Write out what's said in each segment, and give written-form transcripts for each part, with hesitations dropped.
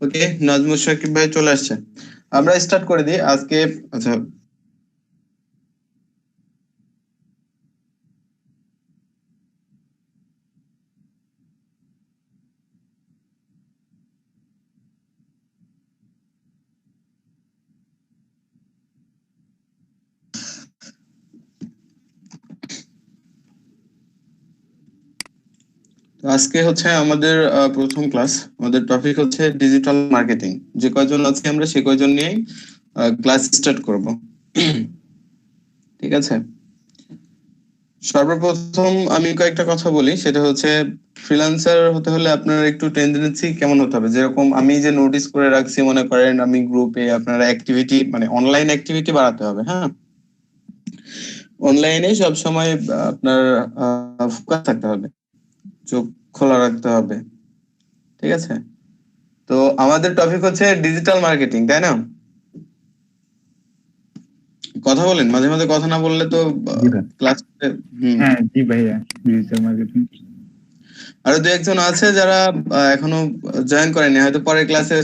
ওকে, নাজমুল সাকিব ভাই চলে আসছে। আমরা স্টার্ট করে দিই আজকে। আচ্ছা, আজকে হচ্ছে আমাদের প্রথম ক্লাস। আমাদের টপিক হচ্ছে ডিজিটাল মার্কেটিং। যে কয়জন আছি আমরা সে কয়জন নিয়েই ক্লাস স্টার্ট করব। ঠিক আছে, সর্বপ্রথম আমি কয়েকটা কথা বলি, সেটা হচ্ছে ফ্রিল্যান্সার হতে হলে আপনার একটু টেন্ডেন্সি কেমন হতে হবে। যেরকম আমি যে নোটিস করে রাখছি, মনে করেন আমি গ্রুপে আপনারা অ্যাক্টিভিটি মানে অনলাইন অ্যাক্টিভিটি বাড়াতে হবে। হ্যাঁ, অনলাইনে সবসময় আপনার ফোকাস থাকতে হবে, চোখ খোলা রাখতে হবে। ঠিক আছে, তো আমাদের টপিক হচ্ছে ডিজিটাল মার্কেটিং, তাই না? কথা বলেন, মাঝে মাঝে কথা না বললে তো ক্লাস। হ্যাঁ জি ভাইয়া, ডিজিটাল মার্কেটিং। আরো দু একজন আছে যারা এখনো জয়েন করেনি, হয়তো পরের ক্লাসে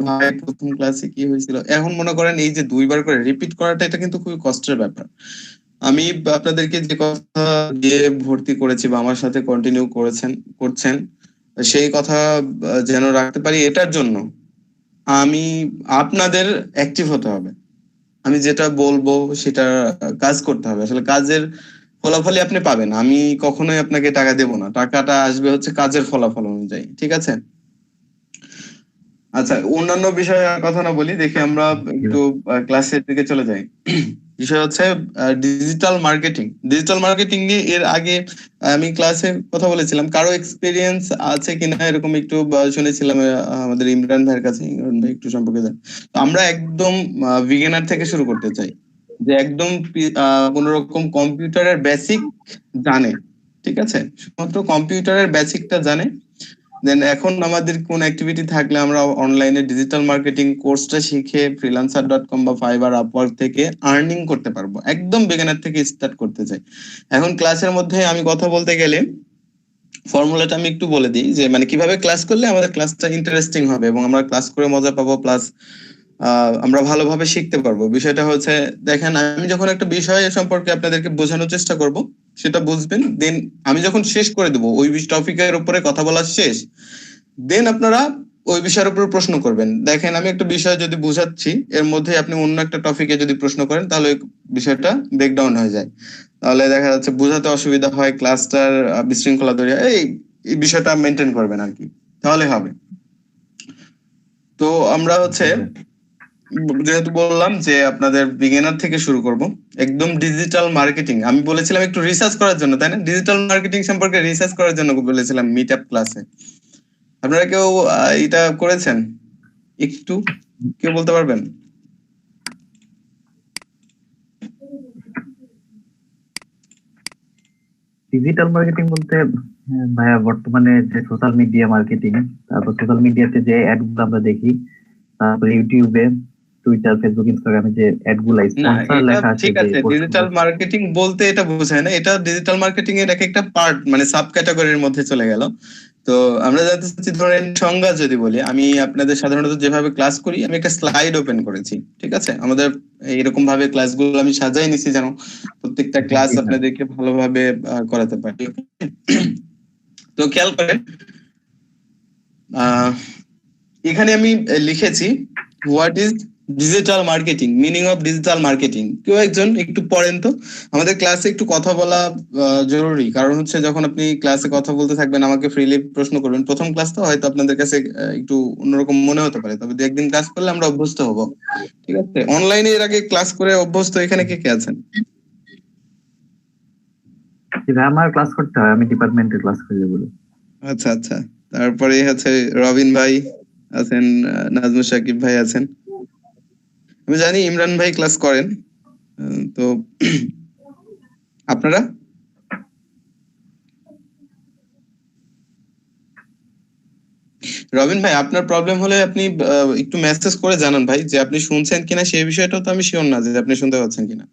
ভাই প্রথম ক্লাসে কি হয়েছিল। এখন মনে করেন এই যে দুইবার করে রিপিট করাটা, এটা কিন্তু খুবই কষ্টের ব্যাপার। আমি আপনাদেরকে যে কথা দিয়ে ভর্তি করেছি বা আমার সাথে কন্টিনিউ করছেন, সেই কথা যেন রাখতে পারি, এটার জন্য আমি আপনাদের অ্যাক্টিভ হতে হবে। আমি যেটা বলবো সেটা কাজ করতে হবে। আসলে কাজের ফলাফলই আপনি পাবেন। আমি কখনোই আপনাকে টাকা দেব না, টাকাটা আসবে হচ্ছে কাজের ফলাফল অনুযায়ী। ঠিক আছে, আচ্ছা অন্যান্য বিষয়ে আর কথা না বলি, দেখি আমরা একটু ক্লাসের দিকে চলে যাই। বিষয় হচ্ছে ডিজিটাল মার্কেটিং। ডিজিটাল মার্কেটিং নিয়ে এর আগে আমি ক্লাসে কথা বলেছিলাম, কারো এক্সপিরিয়েন্স আছে কিনা এরকম একটু শুনেছিলাম আমাদের ইমরান ভাইয়ের কাছে। ইমরান ভাই একটু সম্পর্কে জান। তো আমরা একদম বিগিনার থেকে শুরু করতে চাই, যে একদম কোন রকম কম্পিউটারের বেসিক জানে। ঠিক আছে, শুধুমাত্র কম্পিউটারের বেসিকটা জানে। দেন এখন আমাদের কোন অ্যাক্টিভিটি থাকলে আমরা অনলাইনে ডিজিটাল মার্কেটিং কোর্সটা শিখে freelancer.com বা ফাইবার আপওয়ার্ক থেকে আর্নিং করতে পারবো। একদম বিগিনার থেকে স্টার্ট করতে চাই। এখন ক্লাসের মধ্যে আমি কথা বলতে গেলে ফর্মুলাটা আমি একটু বলে দিই, যে মানে কিভাবে ক্লাস করলে আমাদের ক্লাসটা ইন্টারেস্টিং হবে এবং আমরা ক্লাস করে মজা পাবো, প্লাস আমরা ভালোভাবে শিখতে পারবো। বিষয়টা হচ্ছে, দেখেন আমি যখন একটা বিষয় সম্পর্কে আপনাদেরকে বোঝানোর চেষ্টা করব, সেটা বুঝবেন। দেন আমি যখন শেষ করে দেবো, ওই টপিকের উপরে কথা বলা শেষ, দেন আপনারা ওই বিষয়ের উপর প্রশ্ন করবেন। দেখেন আমি একটা বিষয় যদি বুঝাচ্ছি, এর মধ্যে আপনি অন্য একটা টপিকে যদি প্রশ্ন করেন, তাহলে ওই বিষয়টা ব্রেকডাউন হয়ে যায়। তাহলে দেখা যাচ্ছে বোঝাতে অসুবিধা হয়, ক্লাসটার বিশৃঙ্খলা তৈরি হয়। এই বিষয়টা মেনটেন করবেন আর কি, তাহলে হবে। তো আমরা হচ্ছে যেহেতু বললাম যে আপনাদের বিগিনার থেকে শুরু করব, একদম ডিজিটাল মার্কেটিং। আমি বলেছিলাম একটু রিসার্চ করার জন্য, তাই না? ডিজিটাল মার্কেটিং সম্পর্কে রিসার্চ করার জন্য বলেছিলাম মিট আপ ক্লাসে। আপনারা কেউ এটা করেছেন? একটু কেউ বলতে পারবেন? ডিজিটাল মার্কেটিং বলতে ভাইয়া বর্তমানে যে সোশ্যাল মিডিয়া মার্কেটিং, তারপর সোশ্যাল মিডিয়াতে যে অ্যাড গুলো আমরা দেখি, তারপর ইউটিউবে, টুইটার, ফেসবুক, ইনস্টাগ্রামে যে অ্যাড গুলা স্পন্সর লেখা আছে, ঠিক আছে, ডিজিটাল মার্কেটিং বলতে এটা বোঝায় না, এটা ডিজিটাল মার্কেটিং এর এক একটা পার্ট, মানে সাব ক্যাটাগরির মধ্যে চলে গেল। তো আমরা জানতে চাচ্ছি, ধরেন সংজ্ঞা যদি বলি, আমি আপনাদের সাধারণত যেভাবে ক্লাস করি, আমি একটা স্লাইড ওপেন করেছি। ঠিক আছে, আমাদের এরকম ভাবে ক্লাসগুলো আমি সাজাই নিছি যেন প্রত্যেকটা ক্লাস আপনাদেরকে ভালোভাবে করাতে পারি। তো খেয়াল করেন, এখানে আমি লিখেছি what is digital marketing, meaning of digital marketing. কেউ একজন একটু পড়েন তো। আমাদের ক্লাসে একটু কথা বলা জরুরি, কারণ হচ্ছে যখন আপনি ক্লাসে কথা বলতে থাকবেন, আমাকে ফ্রিলি প্রশ্ন করবেন। প্রথম ক্লাস তো হয়তো আপনাদের কাছে একটু অন্যরকম মনে হতে পারে, তবে দু একদিন ক্লাস করলে আমরা অভ্যস্ত হব। ঠিক আছে, অনলাইনে এর আগে ক্লাস করে অভ্যস্ত এখানে কে কে আছেন? আমার ক্লাস করতে হয়, আমি ডিপার্টমেন্টে ক্লাস করি বলে। আচ্ছা আচ্ছা, তারপরে হচ্ছে রবিন ভাই আছেন, নাজমুল সাকিব ভাই আছেন, আমি জানি ইমরান ভাই ক্লাস করেন। তো আপনারা রবিন ভাই, আপনার প্রবলেম হলে আপনি একটু মেসেজ করে জানান ভাই, যে আপনি শুনছেন কিনা সেই বিষয়টাও তো আমি শিওর না যে আপনি শুনতে পাচ্ছেন কিনা।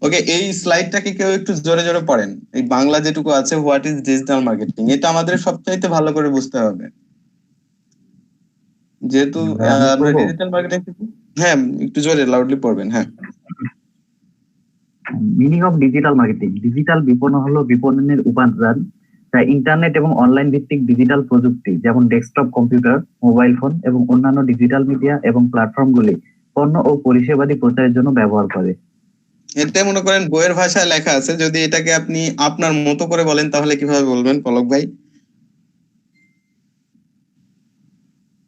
ওকে, এই স্লাইডটাকে কেউ একটু জোরে জোরে পড়েন। এই বাংলা যেটুকু আছে, হোয়াট ইজ ডিজিটাল মার্কেটিং, এটা আমাদের সবচাইতে ভালো করে বুঝতে হবে। যেহেতু ভাই আমি আমরা পড়বো। ডিজিটাল মার্কেটিং, হ্যাঁ একটু জোরে লাউডলি পড়বেন। হ্যাঁ meaning of digital marketing: digital বিপণন হলো বিপণনের উপাদান যা ইন্টারনেট এবং অনলাইন ভিত্তিক ডিজিটাল প্রযুক্তি যেমন ডেস্কটপ কম্পিউটার, মোবাইল ফোন এবং অন্যান্য ডিজিটাল মিডিয়া এবং প্ল্যাটফর্মগুলি পণ্য ও পরিষেবাদি প্রচারের জন্য ব্যবহার করে। এটা মনে করেন বইয়ের ভাষায় লেখা আছে, যদি এটাকে আপনি আপনার মতো করে বলেন তাহলে কিভাবে বলবেন পলক ভাই?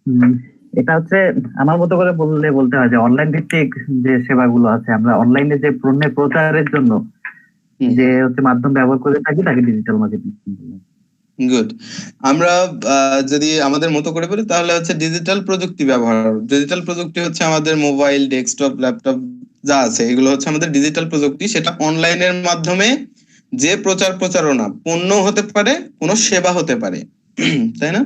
উম, এটা হচ্ছে আমার মতো করে বলতে হয় যে অনলাইন ভিত্তিক যে সেবাগুলো আছে, আমরা অনলাইনে যে পণ্যের প্রচারের জন্য যে হচ্ছে মাধ্যম ব্যবহার করে থাকি তাকে ডিজিটাল মার্কেটিং বলে। গুড। আমরা যদি আমাদের মতো করে বলি তাহলে হচ্ছে ডিজিটাল প্রযুক্তি ব্যবহার। ডিজিটাল প্রযুক্তি হচ্ছে আমাদের মোবাইল, ডেস্কটপ, ল্যাপটপ যা আছে এগুলো হচ্ছে আমাদের ডিজিটাল প্রযুক্তি। সেটা অনলাইনের মাধ্যমে যে প্রচারণা, পণ্য হতে পারে, কোনো সেবা হতে পারে, তাই না?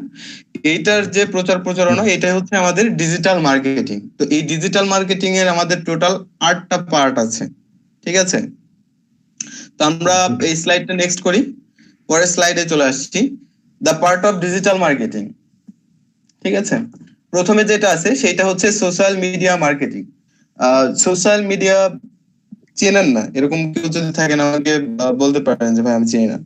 এইটার যে প্রচারণা এটাই হচ্ছে আমাদের ডিজিটাল মার্কেটিং। তো এই ডিজিটাল মার্কেটিং এর আমাদের টোটাল 8টা পার্ট আছে, ঠিক আছে? তো আমরা এই স্লাইডটা নেক্সট করি, পরের স্লাইডে চলে আসছি। The part of digital marketing, ঠিক আছে? প্রথমে যেটা আছে সেটা হচ্ছে social media marketing. Social media চেনেন না এরকম কেউ যদি থাকেন আমাকে বলতে পারেন যে ভাই আমি চিনি না।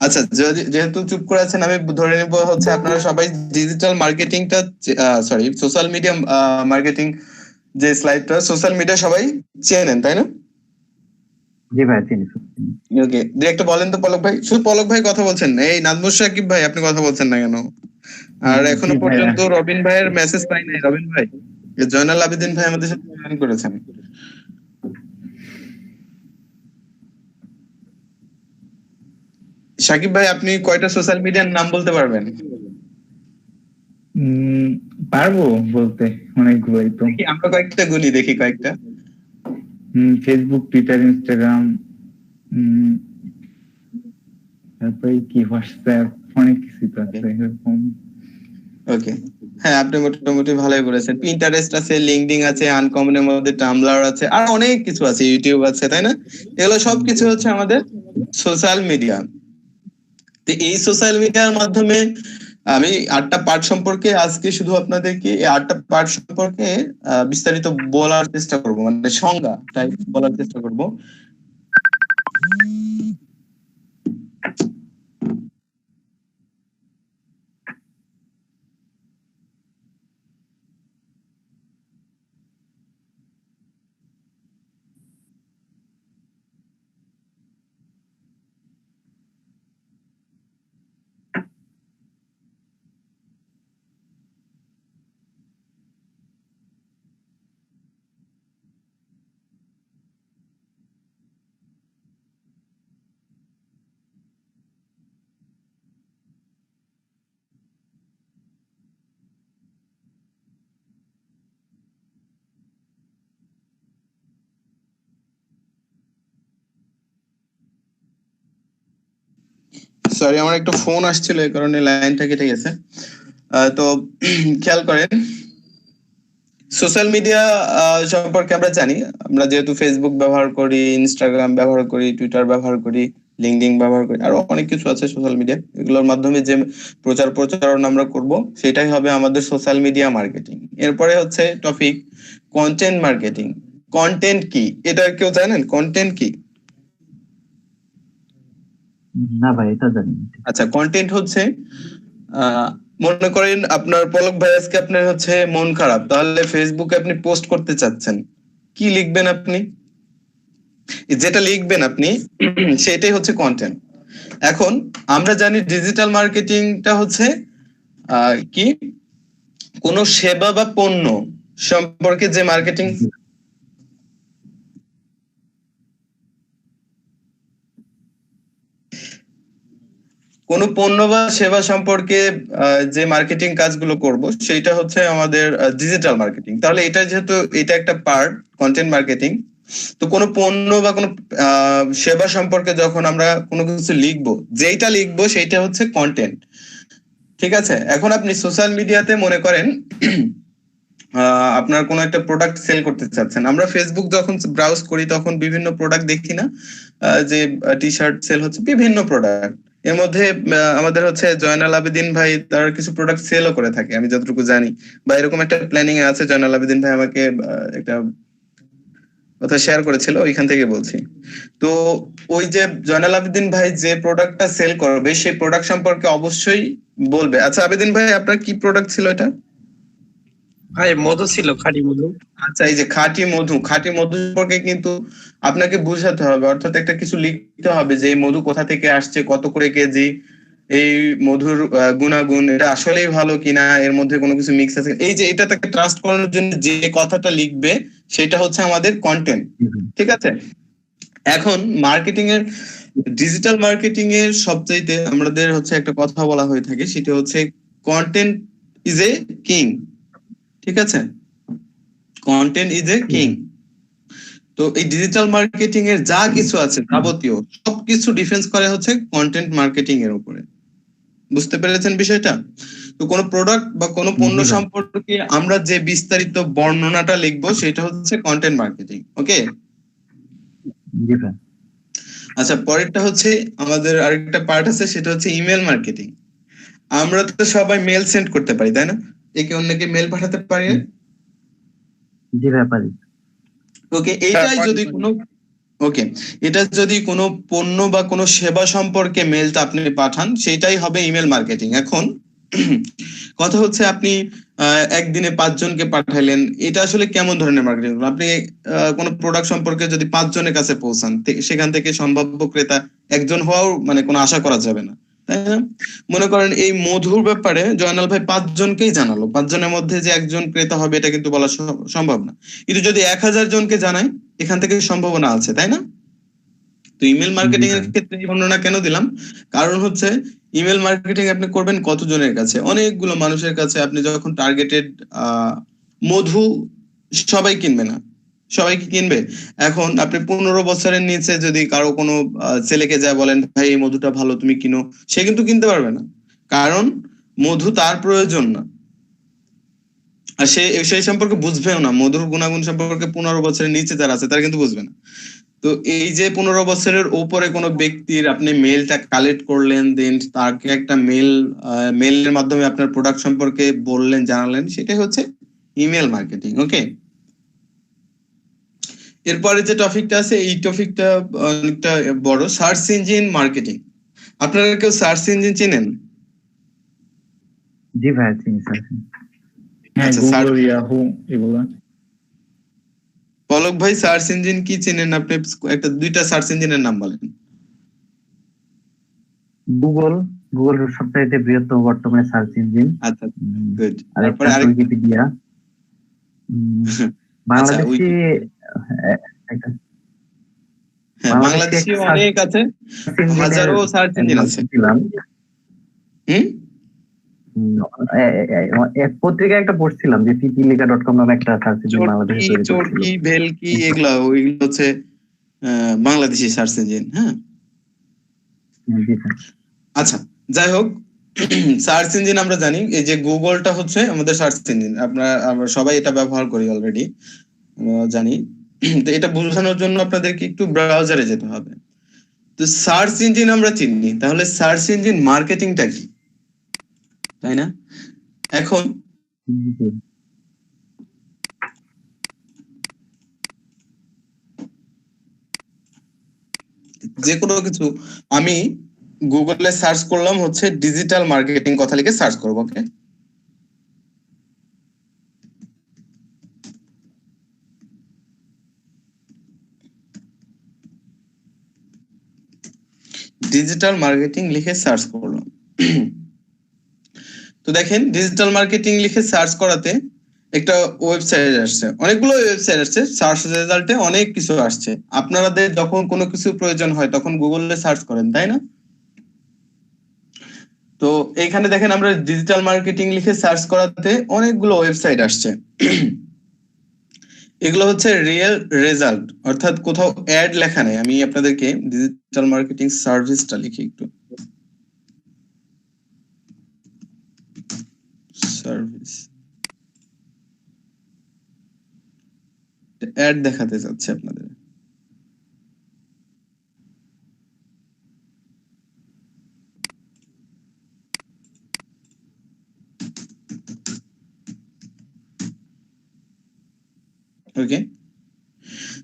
আচ্ছা, যেহেতু চুপ করে আছেন আমি ধরে নেব হচ্ছে আপনারা সবাই ডিজিটাল মার্কেটিংটা, সরি সোশ্যাল মিডিয়া মার্কেটিং যে স্লাইডটা, সোশ্যাল মিডিয়া সবাই চেনেন তাই না? জি ভাই চিনি। ওকে, একটা বলেন তো পলক ভাই। শুধু পলক ভাই কথা বলছেন না, এই নাজমুস সাকিব ভাই আপনি কথা বলছেন না কেন? আর এখনো জি ভাইয়া। পর্যন্ত রবিন ভাইয়ের মেসেজ পাই নাই। রবিন ভাই, জয়নাল আবেদিন ভাই আমাদের সাথে জয়েন করেছেন। সাকিব ভাই আপনি কয়টা সোশ্যাল মিডিয়ার নাম বলতে পারবেন? পারবো বলতে, অনেকগুলোই তো। আমরা কয়েকটা গুনি দেখি, কয়েকটা। ফেসবুক, টুইটার, ইনস্টাগ্রাম, তারপরে কি হোয়াটসঅ্যাপ, অনেক কিছু তো আছে এরকম। ওকে, হ্যাঁ আপনি মোটামুটি ভালোই বলেছেন। পিন্টারেস্ট আছে, লিঙ্কডইন আছে, আনকমনের মধ্যে টামব্লার আছে, আর অনেক কিছু আছে, ইউটিউব আছে, তাই না? এগুলো সবকিছু হচ্ছে আমাদের সোশ্যাল মিডিয়া। তো এই সোশ্যাল মিডিয়ার মাধ্যমে আমি 8টা পার্ট সম্পর্কে আজকে শুধু আপনাদেরকে এই 8টা পার্ট সম্পর্কে বিস্তারিত বলার চেষ্টা করব, মানে সংজ্ঞাটাই বলার চেষ্টা করব। সরি আমার একটু ফোন আসছিল, এই কারণে লাইনটা কেটে গেছে। তো খেয়াল করেন, সোশ্যাল মিডিয়া সম্পর্কে আমরা জানি, আমরা যেহেতু ফেসবুক ব্যবহার করি, ইনস্টাগ্রাম ব্যবহার করি, টুইটার ব্যবহার করি, লিঙ্কডইন ব্যবহার করি, আরো অনেক কিছু আছে সোশ্যাল মিডিয়া। এগুলোর মাধ্যমে যে প্রচারণা আমরা করব সেটাই হবে আমাদের সোশ্যাল মিডিয়া মার্কেটিং। এরপরে হচ্ছে টপিক কন্টেন্ট মার্কেটিং। কন্টেন্ট কি এটা কেউ জানেন? কন্টেন্ট কি? না ভাই এটা জানি না। আচ্ছা, কন্টেন্ট হচ্ছে মনে করেন আপনার পলক ভাই আজকে আপনার হচ্ছে মন খারাপ, তাহলে ফেসবুকে আপনি পোস্ট করতে চাচ্ছেন, কি লিখবেন আপনি? যেটা লিখবেন আপনি সেটাই হচ্ছে কন্টেন্ট। এখন আমরা জানি ডিজিটাল মার্কেটিংটা হচ্ছে কি, কোন সেবা বা পণ্য সম্পর্কে যে মার্কেটিং, কোন পণ্য বা সেবা সম্পর্কে যে মার্কেটিং কাজগুলো করব সেটা হচ্ছে আমাদের ডিজিটাল মার্কেটিং। তাহলে এটা যেহেতু এটা একটা পার্ট কন্টেন্ট মার্কেটিং, তো কোনো পণ্য বা কোনো সেবা সম্পর্কে যখন আমরা কোনো কিছু লিখবো, যেটা লিখবো সেইটা হচ্ছে কন্টেন্ট, ঠিক আছে? এখন আপনি সোশ্যাল মিডিয়াতে মনে করেন আপনার কোনো একটা প্রোডাক্ট সেল করতে চাচ্ছেন। আমরা ফেসবুক যখন ব্রাউজ করি তখন বিভিন্ন প্রোডাক্ট দেখি না, যে টি শার্ট সেল হচ্ছে, বিভিন্ন প্রোডাক্ট। এর মধ্যে আমাদের হচ্ছে জয়নাল আবেদিন ভাই তার কিছু প্রোডাক্ট সেলও করে থাকে আমি যতটুকু জানি, বা এরকম একটা প্ল্যানিং এ আছে। জয়নাল আবেদিন ভাই আমাকে একটা কথা শেয়ার করেছিল, ওইখান থেকে বলছি। তো ওই যে জয়নাল আবেদিন ভাই যে প্রোডাক্টটা সেল করবে সেই প্রোডাক্ট সম্পর্কে অবশ্যই বলবে। আচ্ছা আবেদিন ভাই, আপনার কি প্রোডাক্ট ছিল এটা? ভাই মধু ছিল, খাঁটি মধু। আচ্ছা, এই যে খাঁটি মধু, খাঁটি মধু সম্পর্কে কিন্তু আপনাকে বুঝাতে হবে, অর্থাৎ একটা কিছু লিখতে হবে যে এই মধু কোথা থেকে আসছে, কত করে কেজি, এই মধুর গুণাগুণ, এটা আসলেই ভালো কিনা, এর মধ্যে কোনো কিছু মিক্স আছে, এই যে এটা তাকে ট্রাস্ট করানোর জন্য যে কথাটা লিখবে সেটা হচ্ছে আমাদের কন্টেন্ট। ঠিক আছে। এখন মার্কেটিং এর, ডিজিটাল মার্কেটিং এর সবচাইতে আমাদের হচ্ছে একটা কথা বলা হয়ে থাকে, সেটা হচ্ছে কন্টেন্ট ইজ এ কিং। ঠিক আছে, কন্টেন্ট ইজ এ কিং। তো এই ডিজিটাল মার্কেটিং এর যা কিছু আছে যাবতীয় সবকিছু ডিফেন্স করে হচ্ছে কন্টেন্ট মার্কেটিং এর উপরে। বুঝতে পেরেছেন বিষয়টা? তো কোনো প্রোডাক্ট বা কোনো পণ্য সম্পর্কে আমরা যে বিস্তারিত বর্ণনাটা লিখবো সেটা হচ্ছে কন্টেন্ট মার্কেটিং। ওকে, আচ্ছা, পরেরটা হচ্ছে আমাদের আরেকটা পার্ট আছে, সেটা হচ্ছে ইমেল মার্কেটিং। আমরা তো সবাই মেল সেন্ড করতে পারি, তাই না? একে অন্যকে মেল পাঠাতে পারি। জি ভাই পারি। ওকে, এইটাই যদি কোনো, ওকে, এটা যদি কোনো পণ্য বা কোনো সেবা সম্পর্কে মেলটা আপনি পাঠান সেটাই হবে ইমেল মার্কেটিং। এখন কথা হচ্ছে আপনি একদিনে 5 জনকে পাঠাইলেন, এটা আসলে কেমন ধরনের মার্কেটিং? আপনি কোনো প্রোডাক্ট সম্পর্কে যদি 5 জনের কাছে পৌঁছান, সেখান থেকে সম্ভাব্য ক্রেতা একজন হওয়াও মানে কোনো আশা করা যাবে না, তাই না? মনে করেন এই মধুর ব্যাপারে জয়নাল ভাই 5 জনকেই জানালো, 5 জনের মধ্যে যে একজন ক্রেতা হবে এটা কিন্তু বলা সম্ভব না। কিন্তু যদি 1000 জনকে জানায়, এখান থেকে সম্ভাবনা আছে, তাই না? তো ইমেল মার্কেটিং এর ক্ষেত্রে এই বর্ণনা কেন দিলাম? কারণ হচ্ছে ইমেল মার্কেটিং আপনি করবেন কতজনের কাছে? অনেকগুলো মানুষের কাছে। আপনি যখন টার্গেটেড মধু, সবাই কিনবে না, সবাই কি কিনবে? এখন আপনি 15 বছরের নিচে যদি কারো কোনো ছেলেকে যা বলেন ভাই এই মধুটা ভালো তুমি কিনো, সে কিন্তু কিনতে পারবে না, কারণ মধু তার প্রয়োজন না, আর সে সেই সম্পর্কে বুঝবেও না। মধুর গুণাগুণ সম্পর্কে 15 বছরের নিচে যারা আছে তারা কিন্তু বুঝবে না। তো এই যে 15 বছরের উপরে কোনো ব্যক্তির আপনি মেলটা কালেক্ট করলেন, দেন তাকে একটা মেলের মাধ্যমে আপনার প্রোডাক্ট সম্পর্কে বললেন, জানালেন, সেটাই হচ্ছে ইমেল মার্কেটিং। ওকে, এরপরে যে টপিকটা আছে এই টপিকটা অনেকটা বড়, সার্চ ইঞ্জিন মার্কেটিং। আপনারা কেউ সার্চ ইঞ্জিন চিনেন? জি ভাই চিনি স্যার। হ্যাঁ, আচ্ছা, গুগল, ইয়াহু এগুলা। পলক ভাই সার্চ ইঞ্জিন কি চিনেন আপনি? একটা দুইটা সার্চ ইঞ্জিনের নাম বলেন। গুগল, গুগল সবচাইতে বৃহত্তম বর্তমানে সার্চ ইঞ্জিন। আচ্ছা, গুড। তারপরে উইকিপিডিয়া। বাংলাদেশি একটা হ্যাঁ, বাংলাদেশি অনেক আছে, হাজারো সার্চ ইঞ্জিন আছে। পত্রিকায় একটা পড়ছিলাম যে পিপিলিকা.com নামে একটা সার্চ ইঞ্জিন বাংলাদেশে তৈরি করছিল। চরকি, ভেলকি, এগুলো ওইগুলো হচ্ছে বাংলাদেশি সার্চ ইঞ্জিন। হ্যাঁ, আচ্ছা, যাই হোক, সার্চ ইঞ্জিন আমরা জানি, এই যে গুগলটা হচ্ছে আমাদের সার্চ ইঞ্জিন, আমরা সবাই এটা ব্যবহার করি অলরেডি, জানি। তো এটা বোঝানোর জন্য আপনাদেরকে একটু ব্রাউজারে যেতে হবে। তো সার্চ ইঞ্জিন আমরা চিনি, তাহলে সার্চ ইঞ্জিন মার্কেটিংটা কি, তাই না? এখন যে কোনো কিছু আমি গুগলে সার্চ করলাম হচ্ছে ডিজিটাল মার্কেটিং কথা লিখে সার্চ করবো। ওকে, ডিজিটাল মার্কেটিং লিখে সার্চ করলাম। তো দেখেন ডিজিটাল মার্কেটিং লিখে সার্চ করাতে একটা ওয়েবসাইট আসছে, অনেকগুলো ওয়েবসাইট আসছে, সার্চ রেজাল্টে অনেক কিছু আসছে। আপনাদের যখন কোনো কিছু প্রয়োজন হয় তখন গুগলে সার্চ করেন, তাই না? তো এইখানে দেখেন আমরা ডিজিটাল মার্কেটিং লিখে সার্চ করাতে অনেকগুলো ওয়েবসাইট আসছে। এগুলো হচ্ছে রিয়েল রেজাল্ট, অর্থাৎ কোথাও অ্যাড লেখা নেই। আমি আপনাদেরকে ডিজিটাল মার্কেটিং সার্ভিসটা লিখি একটু, সার্ভিস। অ্যাড দেখাতে চাচ্ছি আপনাদের। ওকে,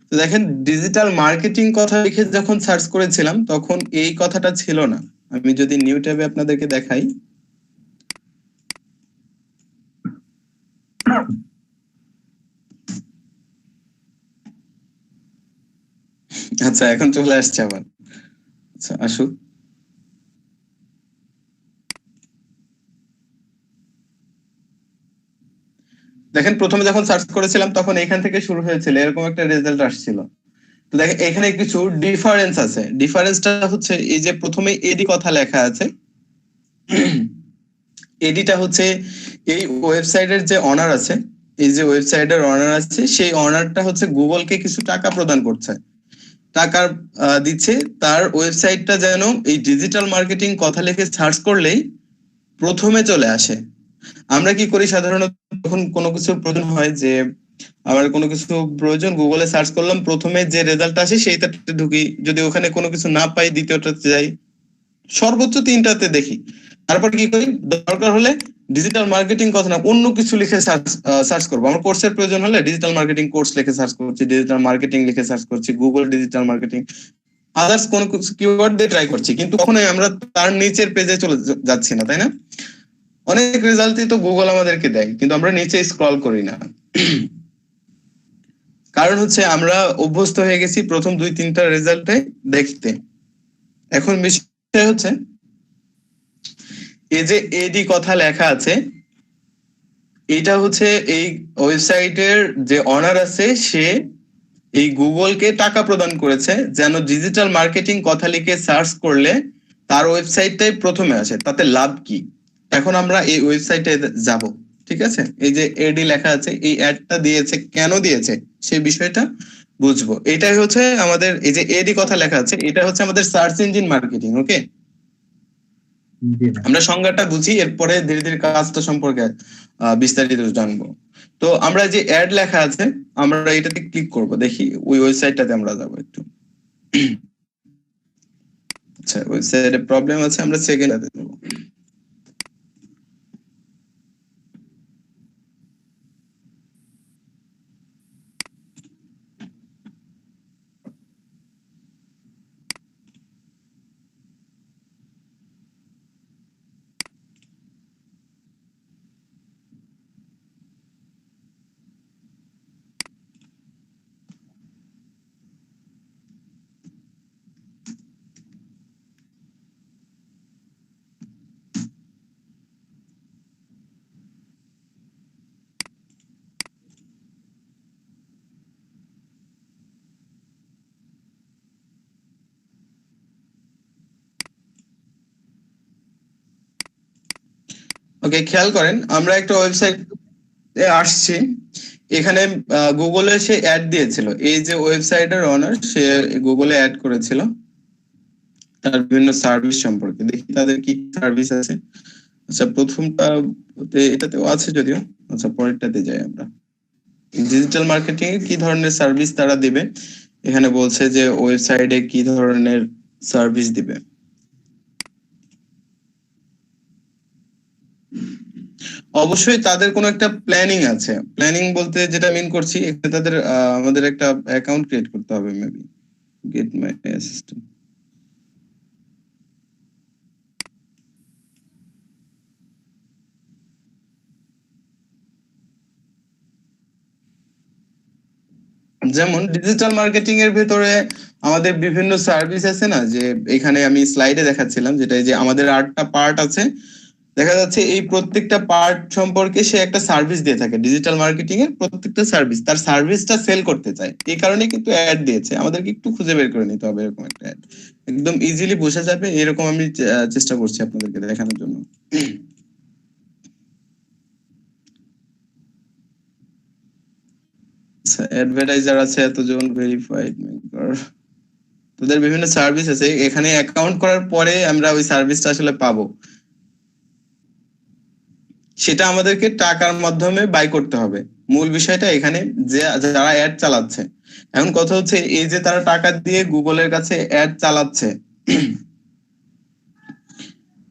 তো দেখেন ডিজিটাল মার্কেটিং কথা লিখে যখন সার্চ করেছিলাম তখন এই কথাটা ছিল না। আমি যদি নিউ ট্যাবে আপনাদেরকে দেখাই, আচ্ছা এখন চলে আসছে আবার। আচ্ছা আসুক। দেখেন প্রথমে যখন সার্চ করেছিলাম তখন এখান থেকে শুরু হয়েছিল, এরকম একটা রেজাল্ট আসছিল। তো দেখেন এখানে কিছু ডিফারেন্স আছে। ডিফারেন্সটা হচ্ছে এই যে প্রথমে এডি কথা লেখা আছে, এডিটা হচ্ছে এই ওয়েবসাইটের যে অনার আছে, এই যে ওয়েবসাইটের অনার আছে সেই অনারটা হচ্ছে গুগলকে কিছু টাকা প্রদান করছে, টাকা দিচ্ছে তার ওয়েবসাইটটা যেন এই ডিজিটাল মার্কেটিং কথা লিখে সার্চ করলেই প্রথমে চলে আসে। আমরা কি করি সাধারণত যখন কোনো কিছু প্রয়োজন হয়, যে আমার কোনো কিছু প্রয়োজন গুগলে সার্চ করলাম, প্রথমে যে রেজাল্ট আসে সেইটাতে ঢুকি, যদি ওখানে কোনো কিছু না পাই দ্বিতীয়টাতে যাই, সর্বোচ্চ তিনটাতে দেখি। তারপর কি করি, দরকার হলে ডিজিটাল মার্কেটিং কথা না অন্য কিছু লিখে সার্চ করবো। আমার কোর্সের প্রয়োজন হলে ডিজিটাল মার্কেটিং কোর্স লিখে সার্চ করছি, ডিজিটাল মার্কেটিং লিখে সার্চ করছি, গুগল ডিজিটাল মার্কেটিং, আদার্স কোনো কিছু কিওয়ার্ড দিয়ে ট্রাই করছি, কিন্তু কখনোই আমরা তার নিচের পেজে চলে যাচ্ছি না, তাই না? অনেক রেজাল্টই তো গুগল আমাদেরকে দেয়, কিন্তু আমরা নিচে স্ক্রল করি না। কারণ হচ্ছে আমরা অভ্যস্ত হয়ে গেছি প্রথম 2-3টা রেজাল্টে দেখতে। এখন বিষয় হচ্ছে এই যে এডি কথা লেখা আছে, এটা হচ্ছে এই ওয়েবসাইটের যে অনার আছে সে এই গুগলকে টাকা প্রদান করেছে যেন ডিজিটাল মার্কেটিং কথা লিখে সার্চ করলে তার ওয়েবসাইটটাই প্রথমে আসে। তাতে লাভ কি? এখন আমরা এই ওয়েবসাইটে যাব, ঠিক আছে? এই যে এডি লেখা আছে, এই অ্যাডটা দিয়েছে কেন দিয়েছে সেই বিষয়টা বুঝবো। এটাই হচ্ছে আমাদের এই যে এডি কথা লেখা আছে, এটা হচ্ছে আমাদের সার্চ ইঞ্জিন মার্কেটিং। ওকে, জি ভাই। আমরা সংজ্ঞাটা বুঝি, এরপরে ধীরে ধীরে কাজটা সম্পর্কে বিস্তারিত জানবো। তো আমরা যে অ্যাড লেখা আছে আমরা এটাতে ক্লিক করব, দেখি ওই ওয়েবসাইটটাতে আমরা যাবো একটু। আচ্ছা ওয়েবসাইটে প্রবলেম আছে, আমরা সেকেন্ডটাতে যাবো। ওকে, খেয়াল করেন আমরা একটা ওয়েবসাইট আসছি, এখানে গুগলে সে অ্যাড দিয়েছিল, এই যে ওয়েবসাইটের অনার সে গুগলে অ্যাড করেছিল তার বিভিন্ন সার্ভিস সম্পর্কে। দেখি তাদের কি সার্ভিস আছে। আচ্ছা প্রথমটা এটাতেও আছে যদিও, আচ্ছা পরেরটাতে যাই আমরা। ডিজিটাল মার্কেটিং এ কি ধরনের সার্ভিস তারা দিবে, এখানে বলছে যে ওয়েবসাইটে কি ধরনের সার্ভিস দিবে। অবশ্যই তাদের কোনো একটা প্ল্যানিং আছে। প্ল্যানিং বলতে যেটা মিন করছি, এখানে তাদের আমাদের একটা অ্যাকাউন্ট ক্রিয়েট করতে হবে, মেবি গেট মাই অ্যাসিস্ট্যান্ট। যেমন ডিজিটাল মার্কেটিং এর ভেতরে আমাদের বিভিন্ন সার্ভিস আছে না, যে এখানে আমি স্লাইডে দেখাচ্ছিলাম, যেটা এই যে আমাদের 8টা পার্ট আছে, দেখা যাচ্ছে এই প্রত্যেকটা পার্ট সম্পর্কে সে একটা সার্ভিস দিয়ে থাকে। ডিজিটাল মার্কেটিং এর প্রত্যেকটা সার্ভিস তার সার্ভিসটা সেল করতে চায়, এই কারণে কিন্তু অ্যাড দিয়েছে। আমাদেরকে একটু খুঁজে বের করে নিতে হবে এরকম একটা অ্যাড, একদম ইজিলি বোঝা যাবে এরকম আমি চেষ্টা করছি আপনাদেরকে দেখানোর জন্য। অ্যাডভার্টাইজার আছে এতজন, ভেরিফাইড মেকার, তাদের বিভিন্ন সার্ভিস আছে। এখানে অ্যাকাউন্ট করার পরে আমরা ওই সার্ভিসটা আসলে পাবো। সেটা আমাদেরকে টাকার মাধ্যমে বাই করতে হবে। মূল বিষয়টা এখানে যে যারা অ্যাড চালাচ্ছে, এখন কথা হচ্ছে এই যে তারা টাকা দিয়ে গুগলের কাছে অ্যাড চালাচ্ছে,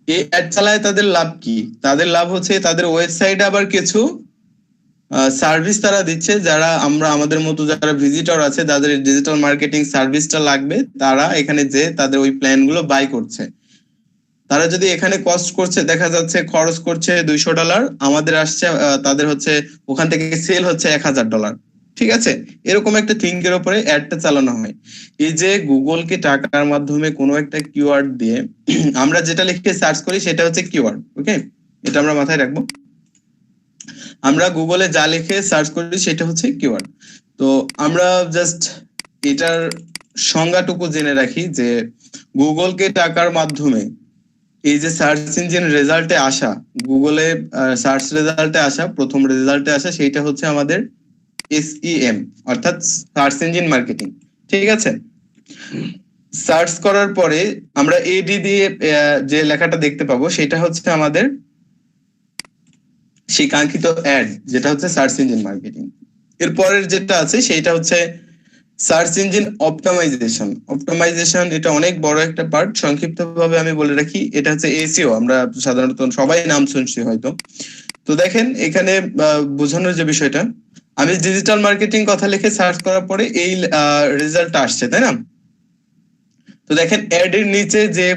এই অ্যাড চালায় তাদের লাভ কি? তাদের লাভ হচ্ছে তাদের ওয়েবসাইটে আবার কিছু সার্ভিস তারা দিচ্ছে, যারা আমরা আমাদের মতো যারা ভিজিটর আছে যাদের ডিজিটাল মার্কেটিং সার্ভিসটা লাগবে, তারা এখানে যে তাদের ওই প্ল্যান গুলো বাই করছে। তারা যদি এখানে কস্ট করছে, দেখা যাচ্ছে খরচ করছে $200, আমাদের আসছে তাদের হচ্ছে ওখান থেকে সেল হচ্ছে $1000। ঠিক আছে, এরকম একটা থিঙ্কের উপরে অ্যাডটা চালানো হয়। এই যে গুগলকে টাকার মাধ্যমে কোনো একটা কিওয়ার্ড দিয়ে আমরা যেটা লিখে সার্চ করি সেটা হচ্ছে কিওয়ার্ড। ওকে, এটা আমরা মাথায় রাখবো। আমরা গুগলে যা লিখে সার্চ করি সেটা হচ্ছে কিওয়ার্ড। তো আমরা জাস্ট এটার সংজ্ঞাটুকু জেনে রাখি যে গুগলকে টাকার মাধ্যমে এই যে সার্চ ইঞ্জিন রেজাল্টে আসা, গুগলে সার্চ রেজাল্টে আসা, প্রথম রেজাল্টে আসা সেইটা হচ্ছে আমাদের SEM, অর্থাৎ সার্চ ইঞ্জিন মার্কেটিং। ঠিক আছে, সার্চ করার পরে আমরা AD দিয়ে যে লেখাটা দেখতে পাবো সেটা হচ্ছে আমাদের সেই কাঙ্ক্ষিত অ্যাড, যেটা হচ্ছে সার্চ ইঞ্জিন মার্কেটিং। এরপরের যেটা আছে সেটা হচ্ছে সার্চ ইঞ্জিন অপটিমাইজেশন। অপটিমাইজেশন এটা অনেক বড় একটা পার্ট, সংক্ষিপ্ত ভাবে আমি বলে রাখি, এটা হচ্ছে SEO। আমরা সাধারণত সবাই নাম শুনছি হয়তো। তো দেখেন এখানে বোঝানোর যে বিষয়টা, আমি ডিজিটাল মার্কেটিং কথা লিখে সার্চ করার পরে এই রেজাল্টটা আসছে, তাই না? তো দেখেন অ্যাড এর নিচে যে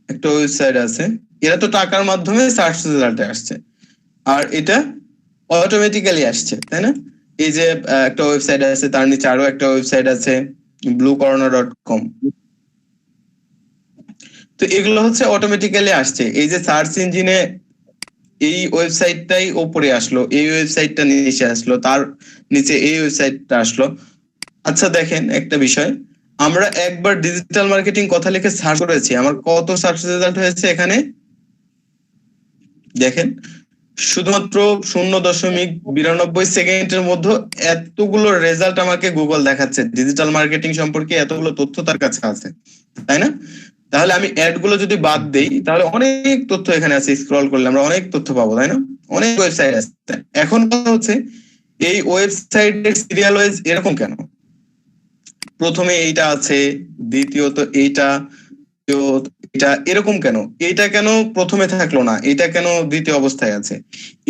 একটা ওয়েবসাইট আছে, এরা তো টাকার মাধ্যমে সার্চ রেজাল্টে আসছে, আর এটা অটোমেটিক্যালি আসছে, তাই না? এই যে একটা ওয়েবসাইট আছে, তার নিচে আরো একটা ওয়েবসাইট আছে bluecorner.com। তো এগুলো হচ্ছে অটোমেটিক্যালি আসছে। এই যে সার্চ ইঞ্জিনে এই ওয়েবসাইটটাই উপরে আসলো, এই ওয়েবসাইটটা নিচে আসলো, তার নিচে এই ওয়েবসাইটটা আসলো। আচ্ছা দেখেন একটা বিষয়, আমরা একবার ডিজিটাল মার্কেটিং কথা লিখে সার্চ করেছি, আমার কত সার্চ রেজাল্ট হয়েছে এখানে দেখেন, শুধুমাত্র 0.92 সেকেন্ডের মধ্যে এতগুলো রেজাল্ট আমাকে গুগল দেখাচ্ছে। ডিজিটাল মার্কেটিং সম্পর্কে এতগুলো তথ্য তার কাছে আছে, তাই না? তাহলে আমি অ্যাড গুলো যদি বাদ দেই তাহলে অনেক তথ্য এখানে আছে, স্ক্রল করলে আমরা অনেক তথ্য পাবো, তাই না? অনেক ওয়েবসাইট আছে। এখন কথা হচ্ছে এই ওয়েবসাইটের সিরিয়াল ওয়াইজ এরকম কেন? প্রথমে এইটা আছে, দ্বিতীয়ত এইটা, এটা এরকম কেন? এইটা কেন প্রথমে থাকলো না, এটা কেন দ্বিতীয় অবস্থায় আছে?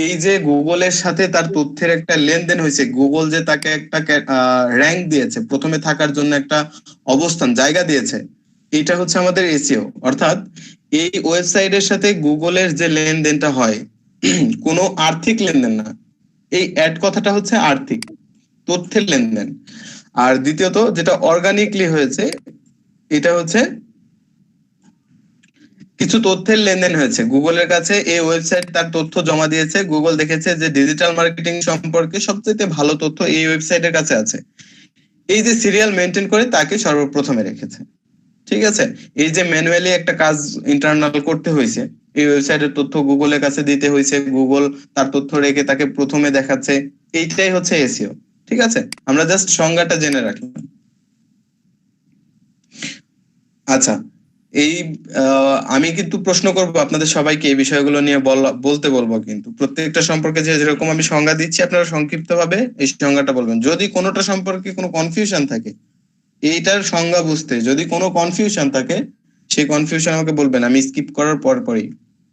এই যে গুগলের সাথে তার তথ্যের একটা লেনদেন হয়েছে, গুগল যে তাকে একটা র্যাঙ্ক দিয়েছে, প্রথমে থাকার জন্য একটা অবস্থান জায়গা দিয়েছে, এটা হচ্ছে আমাদের SEO। অর্থাৎ এই ওয়েবসাইটের সাথে গুগলের যে লেনদেনটা হয় কোনো আর্থিক লেনদেন না, এই অ্যাড কথাটা হচ্ছে আর্থিক তথ্যের লেনদেন। আর দ্বিতীয়ত যেটা অর্গানিকলি হয়েছে, এটা হচ্ছে কিছু তথ্যের লেনদেন হয়েছে। গুগলের কাছে এই ওয়েবসাইট তার তথ্য জমা দিয়েছে, গুগল দেখেছে যে ডিজিটাল মার্কেটিং সম্পর্কে সবচেয়ে ভালো তথ্য এই ওয়েবসাইটের কাছে আছে, এই যে সিরিয়াল মেনটেন করে তাকে সর্বপ্রথমে রেখেছে। ঠিক আছে, এই যে ম্যানুয়ালি একটা কাজ ইন্টারনাল করতে হয়েছে, এই ওয়েবসাইটের তথ্য গুগলের কাছে দিতে হয়েছে, গুগল তার তথ্য রেখে তাকে প্রথমে দেখাচ্ছে, এইটাই হচ্ছে SEO। ঠিক আছে, আমরা জাস্ট সংজ্ঞাটা জেনে রাখলাম। আচ্ছা, এই আমি কিন্তু প্রশ্ন করব আপনাদের সবাইকে, এই বিষয়গুলো নিয়ে বলতে বলবো, কিন্তু প্রত্যেকটা সম্পর্কে যেরকম আমি সংজ্ঞা দিচ্ছি আপনারা সংক্ষিপ্ত ভাবে এই সংজ্ঞাটা বলবেন। যদি কোনোটা সম্পর্কে কোনো কনফিউশন থাকে, এইটার সংজ্ঞা বুঝতে যদি কোনো কনফিউশন থাকে, সেই কনফিউশন আমাকে বলবেন, আমি স্কিপ করার পরই।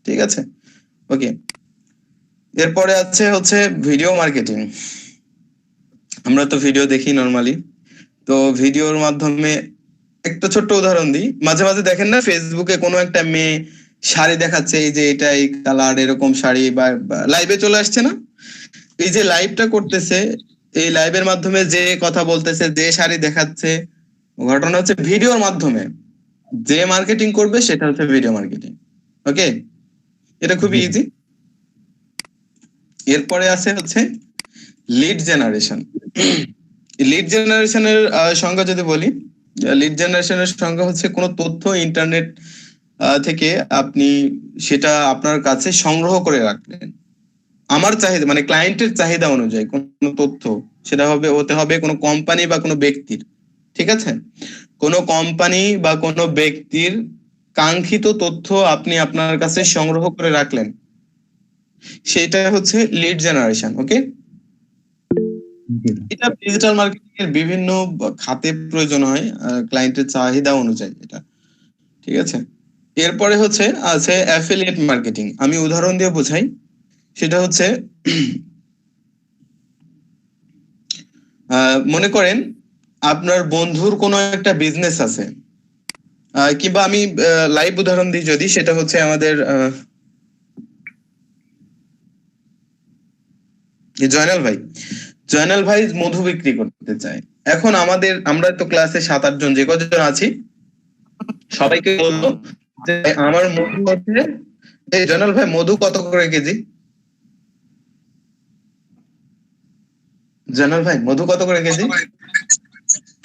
ঠিক আছে, ওকে। এরপরে হচ্ছে ভিডিও মার্কেটিং। আমরা তো ভিডিও দেখি নরমালি, তো ভিডিওর মাধ্যমে একটা ছোট্ট উদাহরণ দিই। মাঝে মাঝে দেখেন না ফেসবুকে কোনো একটা মেয়ে শাড়ি দেখাচ্ছে, এই যে এটা এই কালার এরকম শাড়ি, বা লাইভে চলে আসছে না, এই যে লাইভটা করতেছে, এই লাইভের মাধ্যমে যে কথা বলতেছে, যে শাড়ি দেখাচ্ছে, ঘটনা হচ্ছে ভিডিওর মাধ্যমে যে মার্কেটিং করবে সেটা হচ্ছে ভিডিও মার্কেটিং। ওকে, এটা খুবই ইজি। এরপরে হচ্ছে লিড জেনারেশন। লিড জেনারেশনের সংজ্ঞা যদি বলি, লিড জেনারেশনের সংজ্ঞা হচ্ছে কোনো তথ্য ইন্টারনেট থেকে আপনি সেটা আপনার কাছে সংগ্রহ করে রাখলেন আমার চাহিদা, মানে ক্লায়েন্টের চাহিদা অনুযায়ী কোনো তথ্য, সেটা হতে হবে কোনো কোম্পানি বা কোনো ব্যক্তির। ঠিক আছে, কোনো কোম্পানি বা কোনো ব্যক্তির কাঙ্ক্ষিত তথ্য আপনি আপনার কাছে সংগ্রহ করে রাখলেন, সেটা হচ্ছে লিড জেনারেশন। ওকে, জি ভাই। এটা ডিজিটাল মার্কেটিং এর বিভিন্ন খাতে প্রয়োজন হয় ক্লায়েন্টের চাহিদা অনুযায়ী এটা, ঠিক আছে। এরপরে হচ্ছে আছে অ্যাফিলিয়েট মার্কেটিং। আমি উদাহরণ দিয়ে বোঝাই। সেটা হচ্ছে মনে করেন আপনার বন্ধুর কোনো একটা বিজনেস আছে, কিংবা আমি লাইভ উদাহরণ দিই যদি, সেটা হচ্ছে আমাদের জয়নাল ভাই মধু বিক্রি করতে চায়। এখন আমরা তো ক্লাসে 7-8 জন যে কজন আছি সবাইকে বলবো যে আমার মধু হচ্ছে, এই জয়নাল ভাই মধু কত করে কেজি? জয়নাল ভাই মধু কত করে কেজি?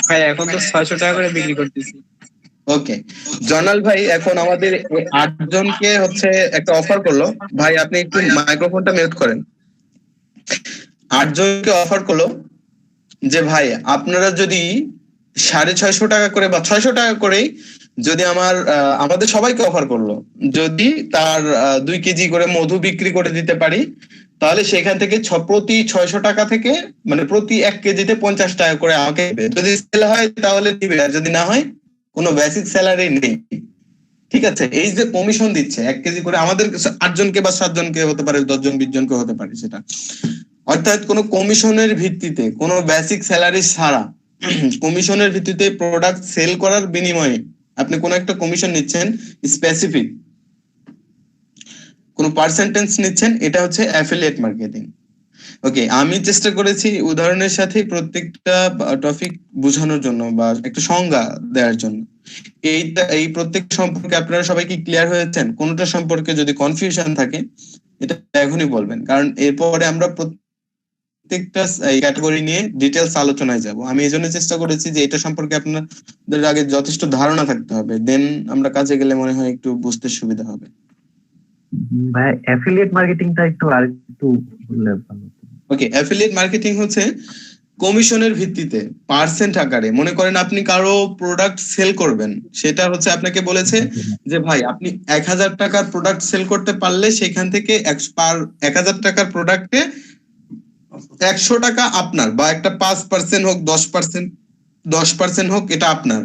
ভাই এখন তো 600 টাকা করে বিক্রি করতেছি। ওকে, জয়নাল ভাই এখন আমাদের 8 জনকে হচ্ছে একটা অফার করলো। ভাই আপনি একটু মাইক্রোফোনটা মিউট করেন। 8 জনকে অফার করলো যে ভাই আপনারা যদি 650 টাকা করে বা 600 টাকা করেই যদি আমাদের সবাইকে অফার করলো, যদি তার 2 কেজি করে মধু বিক্রি করে দিতে পারি, তাহলে সেখান থেকে প্রতি 600 টাকা থেকে মানে প্রতি 1 কেজিতে 50 টাকা করে আমাকে দেবে। যদি সেল হয় তাহলে দিবে, আর যদি না হয় কোনো বেসিক স্যালারি নেই। ঠিক আছে, এই যে কমিশন দিচ্ছে 1 কেজি করে, আমাদের 8 জনকে বা 7 জনকে হতে পারে, 10 জন 20 জনকে হতে পারে, সেটা অর্থাৎ কোনো কমিশনের ভিত্তিতে, কোনো বেসিক স্যালারি ছাড়া কমিশনের ভিত্তিতে প্রোডাক্ট সেল করার বিনিময়ে আপনি কোনো একটা কমিশন নিচ্ছেন, স্পেসিফিক কোনো পার্সেন্টেজ নিচ্ছেন, এটা হচ্ছে অ্যাফিলিয়েট মার্কেটিং। ওকে, আমি চেষ্টা করেছি উদাহরণের সাথে প্রত্যেকটা টপিক বোঝানোর জন্য বা একটা সংজ্ঞা দেওয়ার জন্য। এই প্রত্যেক সম্পর্কে আপনারা সবাই কি ক্লিয়ার হয়েছেন? কোনটা সম্পর্কে যদি কনফিউশন থাকে এটা এখনই বলবেন, কারণ এরপরে আমরা প্রত্যেকটা ক্যাটাগরি নিয়ে ডিটেলস আলোচনায় যাব। আমি এই জন্য চেষ্টা করেছি যে এটা সম্পর্কে আপনাদের আগে যথেষ্ট ধারণা থাকতে হবে, দেন আমরা কাজে গেলে মনে হয় একটু বুঝতে সুবিধা হবে। ভাই অ্যাফিলিয়েট মার্কেটিংটা একটু আরেকটু বললে ভালো হতো। ওকে, অ্যাফিলিয়েট মার্কেটিং হচ্ছে কমিশনের ভিত্তিতে পার্সেন্ট আকারে, মনে করেন আপনি কারো প্রোডাক্ট সেল করবেন, সেটা হচ্ছে আপনাকে বলেছে যে ভাই আপনি 1000 টাকার প্রোডাক্ট সেল করতে পারলে সেখান থেকে 1000 টাকার প্রোডাক্টে 100 টাকা আপনার, বা একটা 5% হোক 10% হোক, এটা আপনার।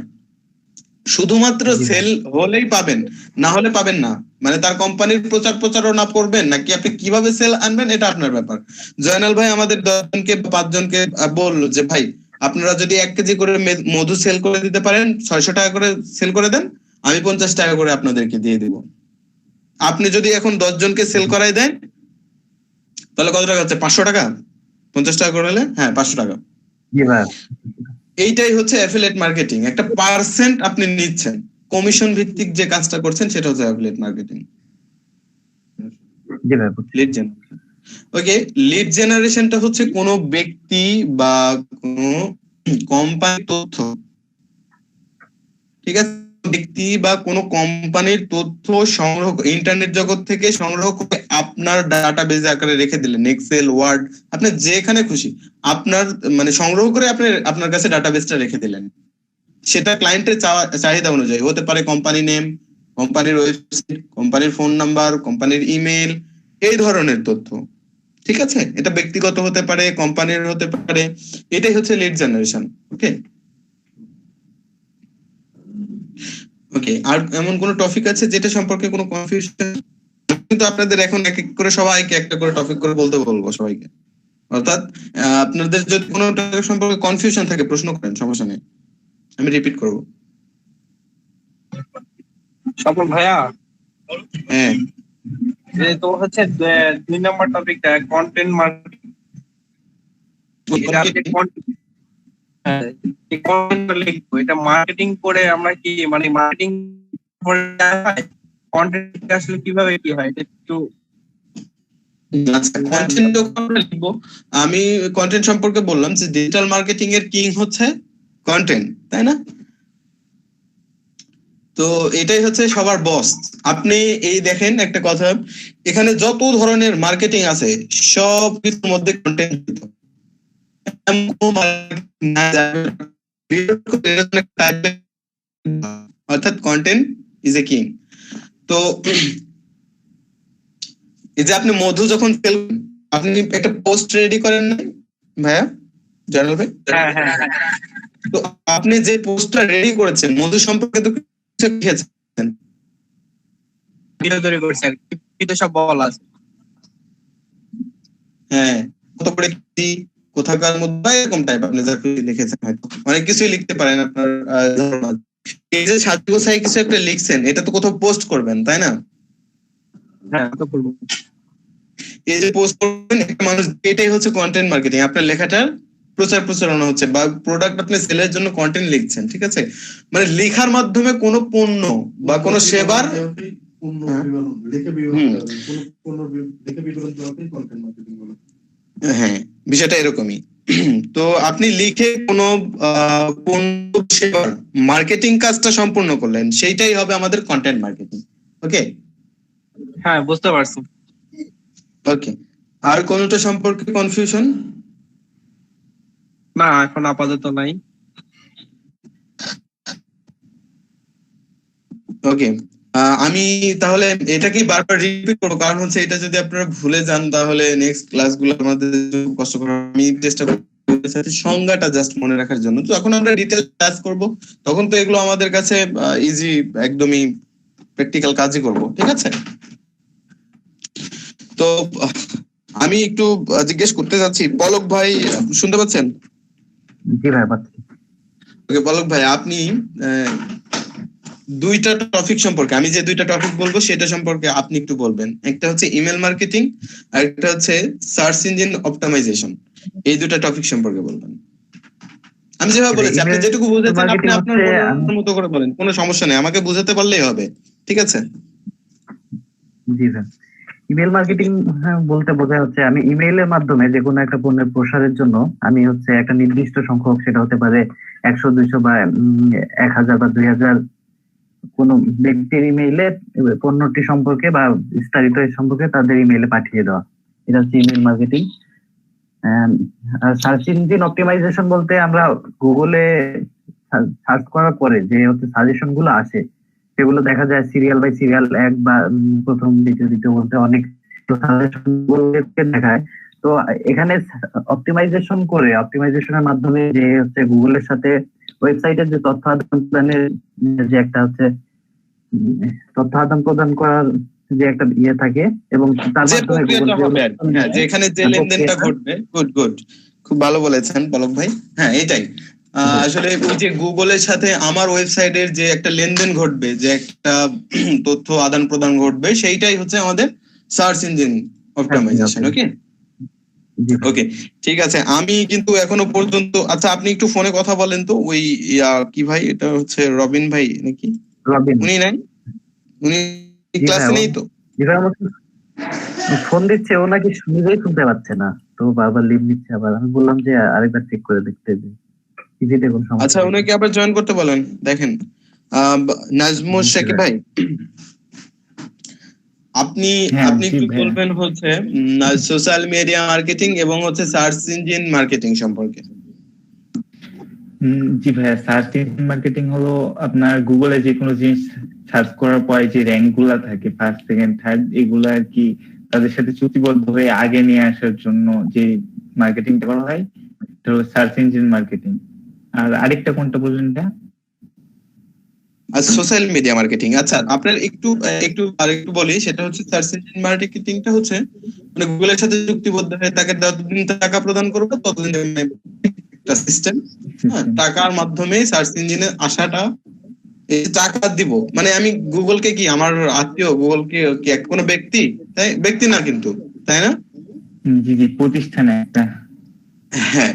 শুধুমাত্র সেল হলেই পাবেন, না হলে পাবেন না। মানে তার কোম্পানির প্রচারণা করবেন নাকি আপনি কিভাবে সেল আনবেন, এটা আপনার ব্যাপার। জয়নাল ভাই আমাদের 10 জনকে 5 জনকে বললো যে ভাই আপনারা যদি 1 কেজি করে মধু সেল করে দিতে পারেন, 600 টাকা করে সেল করে দেন, আমি 50 টাকা করে আপনাদেরকে দিয়ে দিব। আপনি যদি এখন 10 জনকে সেল করাই দেন, তাহলে কত টাকা হচ্ছে? 500 টাকা। 50 টাকা করে হলে, হ্যাঁ 500 টাকা। জি ভাই। এইটাই হচ্ছে অ্যাফিলিয়েট মার্কেটিং। একটা পার্সেন্ট আপনি নিচ্ছেন, কমিশন ভিত্তিক যে কাজটা করছেন সেটা হচ্ছে অ্যাফিলিয়েট মার্কেটিং। জি ভাই। Lead generation. ওকে, লিড জেনারেশনটা হচ্ছে কোনো ব্যক্তি বা কোনো কোম্পানির তথ্য, ঠিক আছে, ব্যক্তি বা কোনো কোম্পানির তথ্য সংগ্রহ ইন্টারনেট জগৎ থেকে সংগ্রহ করে আপনার ডাটাবেজ আকারে রেখে দিলেন, এক্সেল, ওয়ার্ড, আপনি যেখানে খুশি আপনার মানে সংগ্রহ করে আপনি আপনার কাছে ডাটাবেজটা রেখে দিলেন। সেটা ক্লায়েন্টের চাহিদা অনুযায়ী হতে পারে কোম্পানি নেম, কোম্পানির ওয়েবসাইট, কোম্পানির ফোন নাম্বার, কোম্পানির ইমেল, এই ধরনের তথ্য। ঠিক আছে, এটা ব্যক্তিগত হতে পারে, কোম্পানির হতে পারে। এটাই হচ্ছে লিড জেনারেশন। ওকে ওকে, আর এমন কোন টপিক আছে যেটা সম্পর্কে কোনো কনফিউশন? কিন্তু আপনাদের এখন এক এক করে সবাইকে একটা করে টপিক করে বলতে বলবো সবাইকে। অর্থাৎ আপনাদের যদি কোনো টপিক সম্পর্কে কনফিউশন থাকে প্রশ্ন করেন, সমস্যা নেই, আমি রিপিট করব। স্বপন ভাইয়া, হ্যাঁ, তো হচ্ছে 2 নম্বর টপিকটা কন্টেন্ট মার্কেটিং। এটা মার্কেটিং করে আমরা কি মানে মার্কেটিং কন্টেন্ট আসলে কিভাবে কি হয় এটা একটু কন্টেন্ট আমরা লিখবো। আমি কন্টেন্ট সম্পর্কে বললাম যে ডিজিটাল মার্কেটিং এর কিং হচ্ছে কন্টেন্ট, তাই না? তো এটাই হচ্ছে সবার বস। আপনি এই দেখেন একটা কথা, এখানে যত ধরনের মার্কেটিং আছে সব কিছুর মধ্যে কন্টেন্ট, অর্থাৎ কন্টেন্ট ইজ এ কিং। তো এই যে আপনি মধু যখন সেল, আপনি একটা পোস্ট রেডি করেন না ভাইয়া, জানাল ভাই? হ্যাঁ হ্যাঁ হ্যাঁ। তো আপনি যে পোস্টটা রেডি করেছেন মধু সম্পর্কে তো কিছু লিখেছেন, ভিডিও তৈরি করছে কিন্তু সব বলা আছে। হ্যাঁ, কত করে কি কোথাকার মধ্যে বা এরকম টাইপ আপনি যা কিছু লিখেছেন, হয়তো অনেক কিছুই লিখতে পারেন আপনার ধারণা। এই যে সাথে গোছায় কিছু একটা লিখছেন, এটা তো কোথাও পোস্ট করবেন, তাই না? হ্যাঁ তো বলবো। এই যে পোস্ট করবেন একটা মানুষ, এটাই হচ্ছে কন্টেন্ট মার্কেটিং। আপনার লেখাটার প্রচারণা হচ্ছে বা প্রোডাক্ট আপনি সেলের জন্য কন্টেন্ট লিখছেন, ঠিক আছে? মানে লেখার মাধ্যমে কোনো পণ্য বা কোনো সেবার হ্যাঁ, বিষয়টা এরকমই। তো আপনি লিখে কোনো পণ্য সেবার মার্কেটিং কাজটা সম্পূর্ণ করলেন, সেইটাই হবে আমাদের কন্টেন্ট মার্কেটিং। ওকে হ্যাঁ বুঝতে পারছি। ওকে, আর কোনটা সম্পর্কে কনফিউশন? না এখন আপাতত নাই। ওকে, আমি তাহলে এটা কি বারবার রিপিট করবো, কারণ হচ্ছে এটা যদি আপনারা ভুলে যান তাহলে নেক্সট ক্লাসগুলো আমাদের জন্য কষ্টকর। আমি চেষ্টা করবো সংজ্ঞাটা জাস্ট মনে রাখার জন্য। তো যখন আমরা ডিটেল ক্লাস করব তখন তো এগুলো আমাদের কাছে ইজি, একদমই প্র্যাকটিক্যাল কাজই করব, ঠিক আছে? তো আমি একটু জিজ্ঞেস করতে যাচ্ছি, পলক ভাই শুনতে পাচ্ছেন? জি ভাই পাচ্ছি। ওকে পলক ভাই, আপনি দুইটা টপিক সম্পর্কে, আমি যে দুইটা টপিক বলবো সেটা সম্পর্কে আপনি একটু বলবেন। একটা হচ্ছে ইমেল মার্কেটিং আর একটা হচ্ছে সার্চ ইঞ্জিন অপটিমাইজেশন। এই দুটো টপিক সম্পর্কে বলবেন। আমি যেভাবে বলেছি আপনি যেটুকু বুঝেছেন আপনি আপনার মতো করে বলেন, কোনো সমস্যা নেই, আমাকে বুঝাতে পারলেই হবে, ঠিক আছে? জি স্যার, ইমেল মার্কেটিং বলতে বোঝা হচ্ছে আমি ইমেইলের মাধ্যমে যে কোনো একটা পণ্যের প্রসারের জন্য আমি হচ্ছে একটা নির্দিষ্ট সংখ্যক, সেটা হতে পারে 100, 200 বা 1000 বা 2000 কোন ব্যক্তির ইমেইলে পণ্যটি সম্পর্কে বা বিস্তারিত এর সম্পর্কে তাদের ইমেইলে পাঠিয়ে দেওয়া, এটা হচ্ছে email marketing. Search engine optimisation বলতে আমরা গুগলে সার্চ করার পরে যে হচ্ছে সাজেশন গুলো আসে সেগুলো দেখা যায় সিরিয়াল বাই সিরিয়াল, এক বা প্রথম দ্বিতীয় বলতে অনেক সাজেশন দেখায়। তো এখানে অপটিমাইজেশনের মাধ্যমে যে হচ্ছে গুগলের সাথে ওয়েবসাইটের যে তথ্য আদান প্রদানের যে একটা হচ্ছে তথ্য আদান প্রদান করার যে একটা ইয়ে থাকে এবং তার যে মাধ্যমে প্রক্রিয়াটা হবে আর কি, হ্যাঁ, যেখানে যে লেনদেনটা ঘটবে। গুড, খুব ভালো বলেছেন পলক ভাই। হ্যাঁ এটাই আসলে ওই যে গুগলের সাথে আমার ওয়েবসাইটের যে একটা লেনদেন ঘটবে, যে একটা তথ্য আদান প্রদান ঘটবে, সেইটাই হচ্ছে আমাদের সার্চ ইঞ্জিন অপটিমাইজেশন। ওকে ওকে, ঠিক আছে। আমি কিন্তু এখনো পর্যন্ত, আচ্ছা আপনি একটু ফোনে কথা বলেন তো, ওই কি ভাই, এটা হচ্ছে রবিন ভাই নাকি? উনি নাই, উনি ক্লাসে নেই তো? ফোন দিচ্ছে, ও নাকি নিজেই শুনতে পাচ্ছে না, তো বারবার লিভ নিচ্ছে। আবার আমি বললাম যে আরেকবার চেক করে দেখতে যে ইজিতে কোন সমস্যা। আচ্ছা ওনাকে আবার জয়েন করতে বলেন। দেখেন নাজমুল শাকিব ভাই, আপনি কি বলবেন হচ্ছে সোশ্যাল মিডিয়া মার্কেটিং এবং হচ্ছে সার্চ ইঞ্জিন মার্কেটিং সম্পর্কে? জি ভাইয়া, সার্চ ইঞ্জিন মার্কেটিং হলো আপনার গুগলে যে কোনো জিনিস সার্চ করার পরে যে র্যাঙ্ক গুলা থাকে, ফার্স্ট সেকেন্ড থার্ড, এগুলা আর কি তাদের সাথে চুক্তিবদ্ধ হয়ে আগে নিয়ে আসার জন্য যে মার্কেটিংটা করা হয়, এটা হলো সার্চ ইঞ্জিন মার্কেটিং। আর আরেকটা কোনটা বললেন এটা? Social media marketing. আচ্ছা আপনার একটু আরেকটু বলি, সেটা হচ্ছে সার্চ ইঞ্জিন মার্কেটিংটা হচ্ছে মানে গুগলের সাথে চুক্তিবদ্ধ হয়ে তাকে যতদিন টাকা প্রদান করবো ততদিন একটা সিস্টেম, টাকার মাধ্যমে সার্চ ইঞ্জিনে আসাটা, এই টাকা দিব মানে আমি গুগলকে কি আমার আত্মীয়, গুগলকে কি কোনো ব্যক্তি? তাই ব্যক্তি না কিন্তু, তাই না? জি জি, প্রতিষ্ঠানে একটা। হ্যাঁ,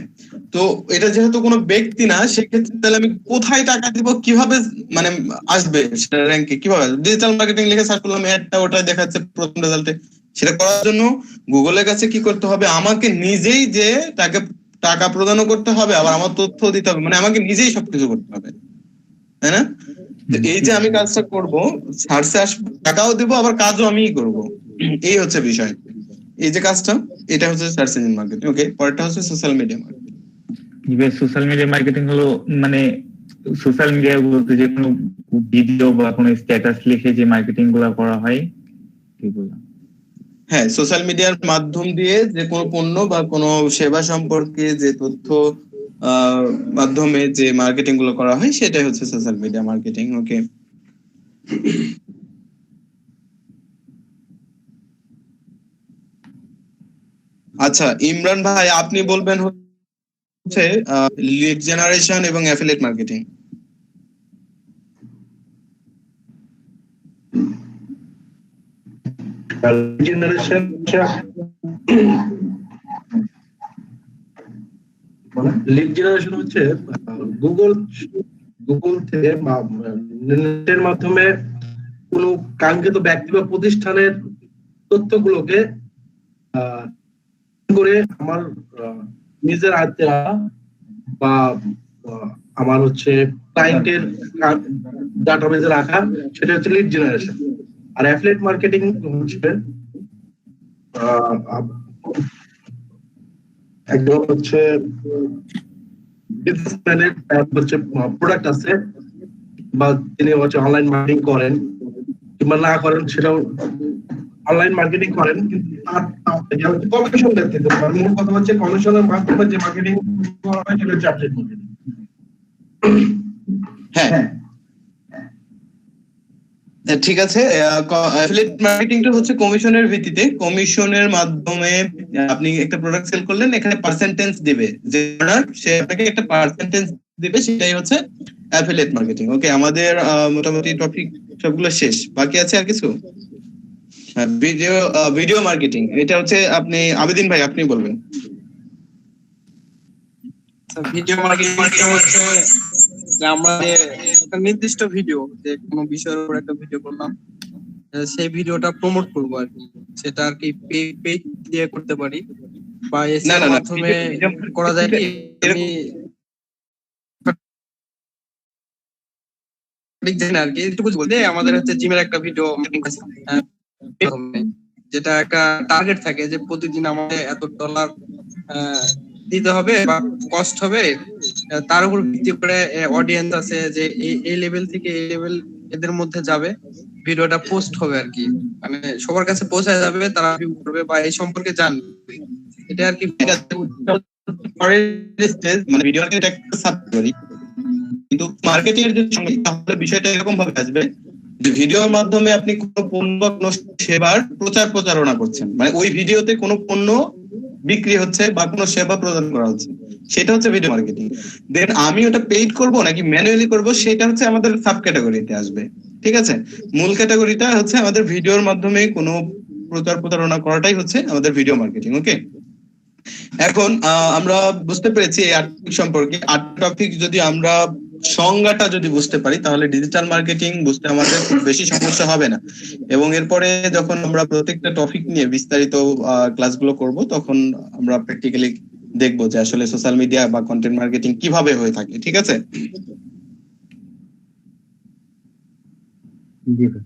তো এটা যেহেতু কোনো ব্যক্তি না, সেক্ষেত্রে তাহলে আমি কোথায় টাকা দিব, কিভাবে মানে আসবে সেটা র্যাঙ্কে, কিভাবে? ডিজিটাল মার্কেটিং লিখে সার্চ করলাম, একটা ওটাই দেখাচ্ছে প্রথম রেজাল্টে। সেটা করার জন্য গুগলের কাছে কি করতে হবে, আমাকে নিজেই যে টাকা প্রদানও করতে হবে, আবার আমার তথ্য দিতে হবে, মানে আমাকে নিজেই সবকিছু করতে হবে, তাই না? তো এই যে আমি কাজটা করব, সার্চে আসবো, টাকাও দিব, আবার কাজও আমিই করব, এই হচ্ছে বিষয়। এই যে কাজটা, এটা হচ্ছে সার্চ ইঞ্জিন মার্কেটিং। ওকে, পরেরটা হচ্ছে social media marketing. Social media marketing হলো মানে সোশ্যাল মিডিয়া বলতে যে কোনো ভিডিও বা কোনো স্ট্যাটাস লিখে যে মার্কেটিং গুলা করা হয় এগুলো। হ্যাঁ, সোশ্যাল মিডিয়ার মাধ্যম দিয়ে যে কোনো পণ্য বা কোনো সেবা সম্পর্কে যে তথ্য মাধ্যমে যে মার্কেটিং গুলো করা হয় সেটাই হচ্ছে সোশ্যাল মিডিয়া মার্কেটিং। ওকে, আচ্ছা ইমরান ভাই আপনি বলবেন হচ্ছে লিড জেনারেশন এবং affiliate marketing. Generation lead generation হচ্ছে গুগল থেকে নেটের মাধ্যমে কোনো কাঙ্ক্ষিত ব্যক্তি বা প্রতিষ্ঠানের তথ্যগুলোকে করে আমার নিজের আয়ত্তে বা আমার হচ্ছে ক্লায়েন্টের ডাটাবেজে রাখা, সেটা হচ্ছে লিড জেনারেশন। আর অ্যাফিলিয়েট মার্কেটিং হচ্ছে একদম হচ্ছে বিজনেসম্যানের হচ্ছে প্রোডাক্ট আছে বা তিনি হচ্ছে অনলাইন মার্কেটিং করেন কিংবা না করেন, সেটাও অনলাইন মার্কেটিং করেন কিন্তু কমিশন ব্যক্তিগত মূল কথা হচ্ছে কমিশনের মাধ্যমে যে মার্কেটিং করা হয় সেটা হচ্ছে অ্যাফিলিয়েট মার্কেটিং। হ্যাঁ ঠিক আছে, অ্যাফিলিয়েট মার্কেটিংটা হচ্ছে কমিশনের ভিত্তিতে, কমিশনের মাধ্যমে আপনি একটা প্রোডাক্ট সেল করলেন, এখানে পার্সেন্টেজ দিবে, যে সে আপনাকে একটা পার্সেন্টেজ দিবে, সেটাই হচ্ছে অ্যাফিলিয়েট মার্কেটিং। ওকে, আমাদের মোটামুটি টপিক সবগুলো শেষ, বাকি আছে আর কিছু? ভিডিও মার্কেটিং, এটা হচ্ছে আপনি আবেদিন ভাই আপনি বলবেন। ভিডিও মার্কেটিং হচ্ছে যে আমরা একটা নির্দিষ্ট ভিডিও, যে কোনো বিষয়ের উপর একটা ভিডিও করলাম, সেই ভিডিওটা প্রমোট করবো আর কি, সেটা আর কি পেজ দিয়ে করতে পারি বা এর মাধ্যমে করা যায় কি। আর কি একটু বলতে আমাদের হচ্ছে জিমের একটা ভিডিও যেটা একটা টার্গেট থাকে যে প্রতিদিন আমাদের এত ডলার দিতে হবে বা কস্ট হবে, তার উপর ভিত্তি করে অডিয়েন্স আছে যে এই লেভেল থেকে এই লেভেল এদের মধ্যে যাবে, ভিডিওটা পোস্ট হবে আর কি, মানে সবার কাছে পৌঁছায় যাবে, তারা ভিউ করবে বা এই সম্পর্কে জানবে, এটা আর কি। মানে ভিডিও একটা সাবজেক্ট, কিন্তু মার্কেটিং এর যদি তাহলে বিষয়টা এরকম ভাবে আসবে যে ভিডিওর মাধ্যমে আপনি কোনো পণ্য বা কোনো সেবার প্রচারণা করছেন, মানে ওই ভিডিওতে কোনো পণ্য বিক্রি হচ্ছে বা কোনো সেবা প্রদান করা হচ্ছে, সেটা হচ্ছে ভিডিও মার্কেটিং। দেন আমি ওটা পেইড করব নাকি ম্যানুয়ালি করব, সেটা হচ্ছে আমাদের সাব ক্যাটাগরিতে আসবে। ঠিক আছে, মূল ক্যাটাগরিটা হচ্ছে আমাদের ভিডিওর মাধ্যমে কোনো প্রচারণা করাটাই হচ্ছে আমাদের ভিডিও মার্কেটিং। ওকে, এখন আমরা বুঝতে পেরেছি এই 8 টপিক সম্পর্কে। 8 টপিক যদি আমরা সংজ্ঞাটা যদি বুঝতে পারি তাহলে ডিজিটাল মার্কেটিং বুঝতে আমাদের খুব বেশি সমস্যা হবে না, এবং এরপরে যখন আমরা প্রত্যেকটা টপিক নিয়ে বিস্তারিত ক্লাসগুলো করব তখন আমরা প্র্যাকটিক্যালি দেখবো যে আসলে সোশ্যাল মিডিয়া বা কন্টেন্ট মার্কেটিং কিভাবে হয়ে থাকে। ঠিক আছে? জি ভাই।